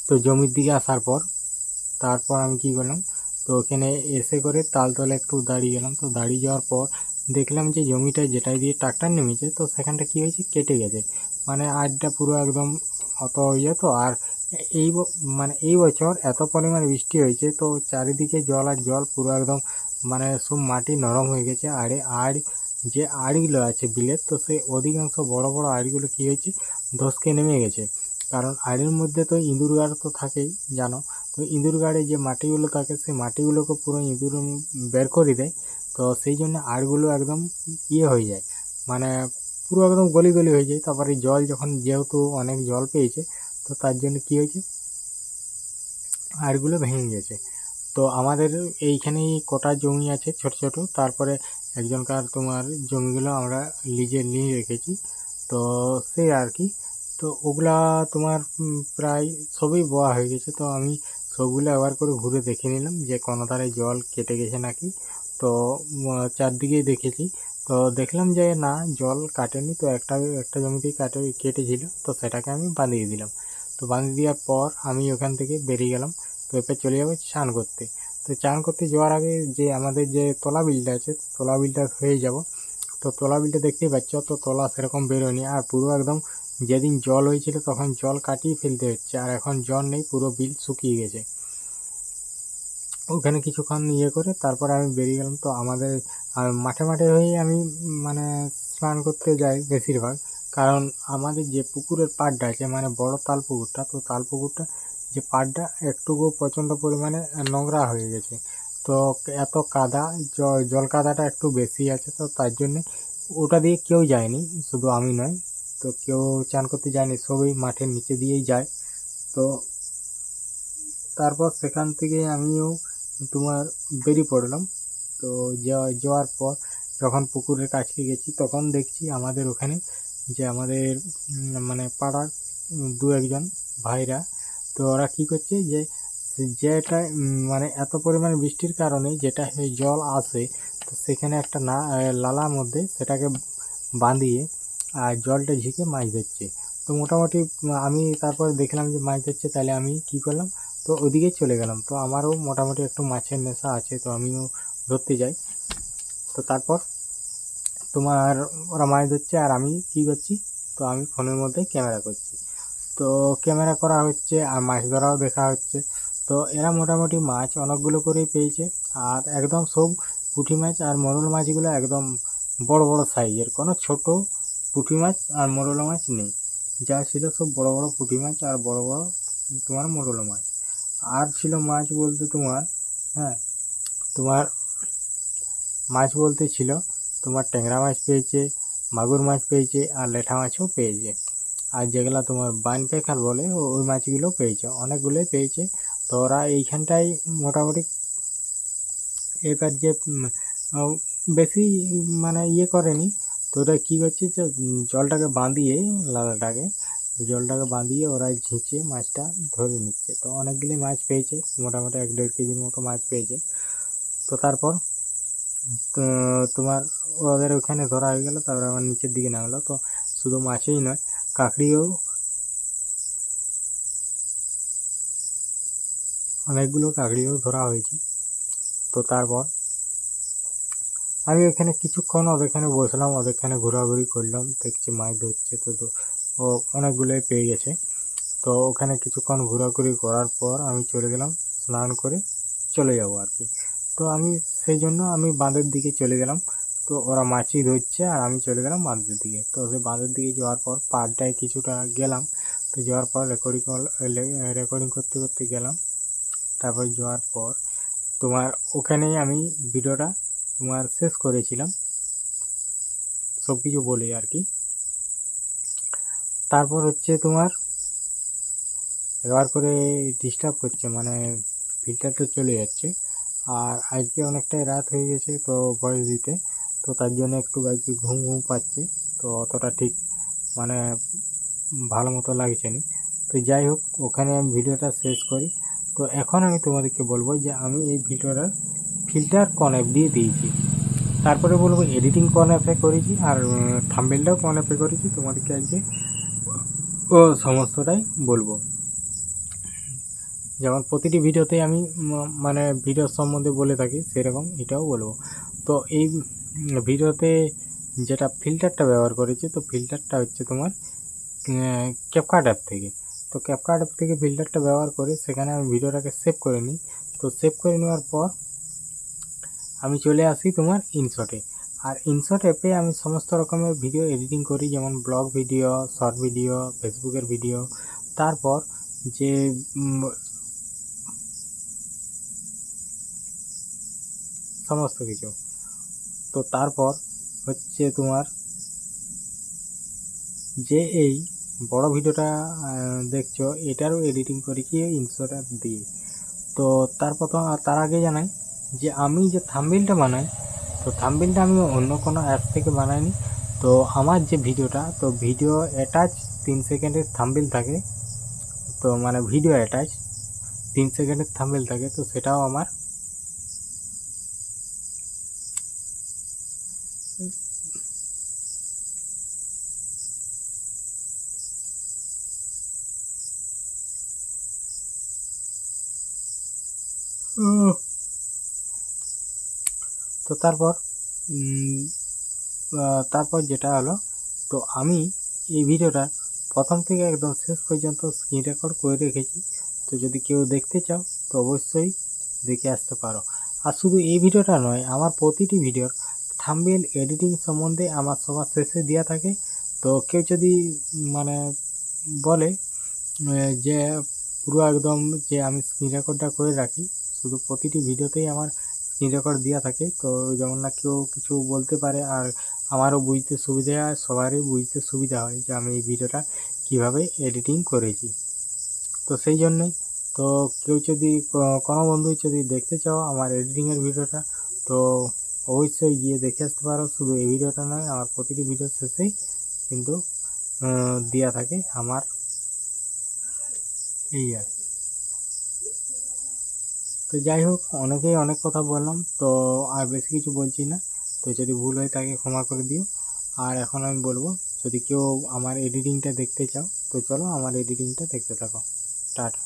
তো জমির দিকে আসার পর তারপর আমি কি করলাম, তো ওখানে এসে করে তালতলে একটু দাঁড়িয়ে গেলাম। তো দাঁড়িয়ে যাওয়ার পর দেখলাম যে জমিটা যেটাই দিয়ে ট্রাক্টর নেমেছে, তো সেখানটা কী হয়েছে, কেটে গেছে, মানে আজটা পুরো একদম অত ইয়ে। তো আর এই বছর এত পরিমাণে বৃষ্টি হয়েছে, তো চারিদিকে জল আর জল, পুরো একদম মানে সব মাটি নরম হয়ে গেছে। আর যে আড়গুলো আছে বিলের, তো সেই অধিকাংশ বড় বড় আড়গুলো কী হয়েছে, ধসকে নেমে গেছে। কারণ আড়ের মধ্যে তো ইঁদুর গাড় তো থাকেই জানো, তো ইঁদুর গাড়ে যে মাটিগুলো থাকে সেই মাটিগুলোকে পুরো ইঁদুর বের করে দেয়। তো সেই জন্য আড়গুলো একদম হয়ে যায়, মানে পুরো একদম গলি গলি হয়ে যায়। তারপরে জল যখন, যেহেতু অনেক জল পেয়েছে, তো তার জন্য কী হয়েছে, আড়গুলো ভেঙে গেছে। তো আমাদের এইখানে কটা জমি আছে ছোট ছোট, তারপরে একজনকার তোমার জমিগুলো আমরা লিজে নিয়ে রেখেছি। তো সেই আর কি, তো ওগুলা তোমার প্রায় সবই বোয়া হয়ে গেছে। তো আমি সবগুলো একবার করে ঘুরে দেখে নিলাম যে কোনো ধারে জল কেটে গেছে নাকি। তো চারদিকেই দেখেছি, তো দেখলাম যে না, জল কাটেনি। তো একটা জমিতেই কেটেছিল, তো সেটাকে আমি বাঁধিয়ে দিলাম। তো বাঁধিয়ে দেওয়ার পর আমি ওখান থেকে বেরিয়ে গেলাম। তো এরপর চলে যাবো স্নান করতে। তো চান করতে যাওয়ার আগে যে আমাদের যে তলা বিলটা আছে, তলা বিলটা হয়ে যাব। তো তলা বিলটা দেখতেই পাচ্ছ, তো তলা সেরকম বেরোয়নি, আর পুরো একদম যেদিন জল হয়েছিল তখন জল কাটিয়ে ফেলতে হচ্ছে, আর এখন জল নেই, পুরো বিল শুকিয়ে গেছে। ওখানে কিছুক্ষণ করে তারপর আমি বেরিয়ে গেলাম। তো আমাদের মাঠে মাঠে হয়ে আমি মানে স্নান করতে যাই বেশিরভাগ, কারণ আমাদের যে পুকুরের পাড়টা আছে, মানে বড় তাল পুকুরটা, তো তাল পুকুরটা যে পাড়টা একটুকু প্রচণ্ড পরিমাণে নোংরা হয়ে গেছে। তো এত কাদা, জল কাদাটা একটু বেশি আছে, তো তার জন্যে ওটা দিয়ে কেউ যায়নি, শুধু আমি নয়। তো কেউ চান করতে যায়নি, সবই মাঠের নিচে দিয়েই যায়। তো তারপর সেখান থেকে আমিও তোমার বেরিয়ে পড়লাম। তো যাওয়ার পর যখন পুকুরের কাছে গেছি, তখন দেখছি আমাদের ওখানে যে আমাদের মানে পাড়ার দু একজন ভাইরা, তো ওরা কী করছে, যেটা মানে এত পরিমাণ বৃষ্টির কারণে যেটা জল আসে, তো সেখানে একটা লালার মধ্যে সেটাকে বাঁধিয়ে আর জলটা ঝিকে মাছ ধরছে। তো মোটামুটি আমি তারপর দেখলাম যে মাছ ধরছে, তাহলে আমি কী করলাম, তো ওদিকে চলে গেলাম। তো আমারও মোটামুটি একটু মাছের নেশা আছে, তো আমিও ধরতে যাই। তো তারপর তোমার ওরা মাছ ধরছে আর আমি কী করছি, তো আমি ফোনের মধ্যে ক্যামেরা করছি। তো ক্যামেরা করা হচ্ছে আর মাছ ধরাও দেখা হচ্ছে। তো এরা মোটামুটি মাছ অনেকগুলো করেই পেয়েছে, আর একদম সব পুঁটি মাছ আর মোরল মাছগুলো একদম বড় বড় সাইজের, কোনো ছোট পুঁটি মাছ আর মোরল মাছ নেই। যা ছিল সব বড় বড় পুঁটি মাছ আর বড় বড় তোমার মোরল মাছ। আর ছিল মাছ বলতে তোমার, হ্যাঁ, তোমার মাছ বলতে ছিল তোমার ট্যাংরা মাছ পেয়েছে, মাগুর মাছ পেয়েছে, আর লেঠা মাছও পেয়েছে। আর যেগুলো তোমার বাইন পেখাল বলে, ওই মাছগুলো পেয়েছে, অনেকগুলোই পেয়েছে। তো ওরা এইখানটায় মোটামুটি এবার যে বেশি মানে করেনি। তো ওরা কী করছে, যে জলটাকে বাঁধিয়ে, জলটাকে বাঁধিয়ে ওরা ঝিঁচে মাছটা ধরে নিচ্ছে। তো অনেকগুলি মাছ পেয়েছে, মোটামুটি 1-1.5 কেজির মতো মাছ পেয়েছে। তো তারপর তোমার ওদের ওখানে ধরা হয়ে গেল, তারপরে আমার নিচের দিকে নামলো। তো শুধু মাছেই নয়, কাঁকড়িও অনেকগুলো কাঁকড়িও ধরা হয়েছে। তো তারপর আমি ওখানে কিছুক্ষণ ওদেরখানে বসলাম, ওদেরখানে ঘোরাঘুরি করলাম, দেখছি মাছ ধরছে। তো ও অনেকগুলোই পেয়ে গেছে। তো ওখানে কিছুক্ষণ ঘোরাঘুরি করার পর আমি চলে গেলাম, স্নান করে চলে যাব আর কি। তো আমি সেই জন্য আমি বাঁধের দিকে চলে গেলাম। তো ওরা মাছই ধরছে আর আমি চলে গেলাম বাঁধের দিকে। তো সেই বাঁধের দিকে যাওয়ার পর পাড়টায় কিছুটা গেলাম। তো যাওয়ার পর রেকর্ডিং করতে করতে গেলাম। তারপর যাওয়ার পর তোমার ওখানেই আমি ভিডিওটা তোমার শেষ করেছিলাম, সব কিছু বলে আর কি। তারপর হচ্ছে তোমার একবার করে ডিস্টার্ব করছে, মানে ফিল্টারটা চলে যাচ্ছে। আর আজকে অনেকটাই রাত হয়ে গেছে তো ভয়েস দিতে, তো তার জন্য একটু আজকে ঘুম পাচ্ছে। তো অতটা ঠিক মানে ভালো মতো লাগছে না। তো যাই হোক, ওখানে আমি ভিডিওটা শেষ করি। তো এখন আমি তোমাদেরকে বলবো যে আমি এই ভিডিওটার ফিল্টার কোন অ্যাপ দিয়ে দিয়েছি, তারপরে বলবো এডিটিং কোন অ্যাপে করেছি, আর থাম্বনেলটাও কোন অ্যাপে করেছি। তোমাদেরকে আজকে সমস্তটাই বলবো। যেমন প্রতিটি ভিডিওতেই আমি মানে ভিডিওর সম্বন্ধে বলে থাকি, সেরকম এটাও বলবো। তো এই ভিডিওতে যেটা ফিল্টারটা ব্যবহার করেছি, তো ফিল্টারটা হচ্ছে তোমার ক্যাপকাট অ্যাপ থেকে। তো ক্যাপকাট অ্যাপ থেকে ফিল্টারটা ব্যবহার করে সেখানে আমি ভিডিওটাকে সেভ করে নিই। তো সেভ করে নেওয়ার পর আমি চলে আসি তোমার ইনশটে। আর ইনশট অ্যাপে আমি সমস্ত রকমের ভিডিও এডিটিং করি, যেমন ব্লগ ভিডিও, শর্ট ভিডিও, ফেসবুকের ভিডিও, তারপর যে সমস্ত কিছু। তো তারপর হচ্ছে তোমার যে এই বড় ভিডিওটা দেখছো, এটারও এডিটিং করি কি ইনশট অ্যাপ দিয়ে। তো তার আগে জানাই যে আমি যে থাম্বনেইলটা বানাই, তো থাম্বনেইলটা আমি অন্য কোনো অ্যাপ থেকে বানাইনি। তো আমার যে ভিডিওটা, তো ভিডিও অ্যাটাচ 3 সেকেন্ডের থাম্বনেইল থাকে, তো মানে ভিডিও অ্যাটাচ 3 সেকেন্ডের থাম্বনেইল থাকে, তো সেটাও আমার তো তারপর যেটা হলো, তো আমি এই ভিডিওটা প্রথম থেকে একদম শেষ পর্যন্ত স্ক্রিন রেকর্ড করে রেখেছি। তো যদি কেউ দেখতে চাও তো অবশ্যই দেখে আসতে পারো। আর শুধু এই ভিডিওটা নয়, আমার প্রতিটি ভিডিওর থাম্বনেইল এডিটিং সম্বন্ধে আমার সবার শেষে দেওয়া থাকে। তো কেউ যদি মানে বলে যে পুরো একদম যে আমি স্ক্রিন রেকর্ডটা করে রাখি, শুধু প্রতিটি ভিডিওতেই আমার স্ক্রিন রেকর্ড দেওয়া থাকে। তো যেমন না কেউ কিছু বলতে পারে, আর আমারও বুঝতে সুবিধা হয়, সবারই বুঝতে সুবিধা হয় যে আমি এই ভিডিওটা কিভাবে এডিটিং করেছি। তো সেই জন্যই, তো কেউ যদি কোনো বন্ধু যদি দেখতে চাও আমার এডিটিংয়ের ভিডিওটা, তো অবশ্যই গিয়ে দেখে আসতে পারো। শুধু এই ভিডিওটা নয়, আমার প্রতিটি ভিডিওর শেষেই কিন্তু দেওয়া থাকে আমার এই আর। তো যাই হোক, অনেকেই অনেক কথা বললাম, তো আর বেশি কিছু বলছি না। তো যদি ভুল হয় তাকে ক্ষমা করে দিও। আর এখন আমি বলবো, যদি কেউ আমার এডিটিংটা দেখতে চাও তো চলো আমার এডিটিংটা দেখতে থাকো। টাটা।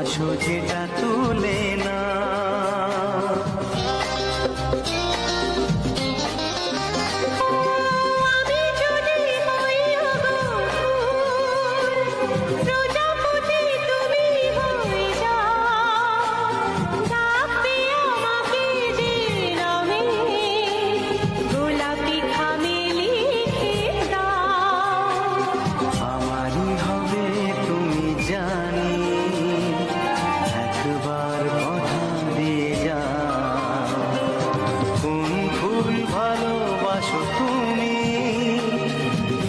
ভালোবাসো যেটা তুলে না। আমারই হবে তুমি জানি, একবার কথা দিয়ে যাও। কোন ফুল ভালোবাসো তুমি,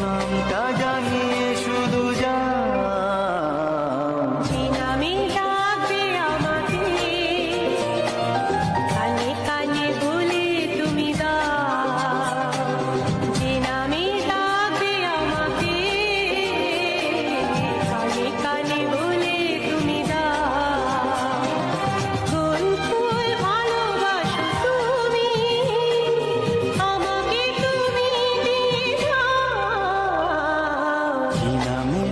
নামটা জানিয়ে শুধু যাও। নামে ডাকবে আমাকে, কানে কানে বলে তুমি দাও। যে নামে ডাকবে আমাকে, কানে কানে বলে তুমি দাও। কোন ফুল ভালোবাসো তুমি, আমাকে তুমি দিয়ে দাও। কি নামে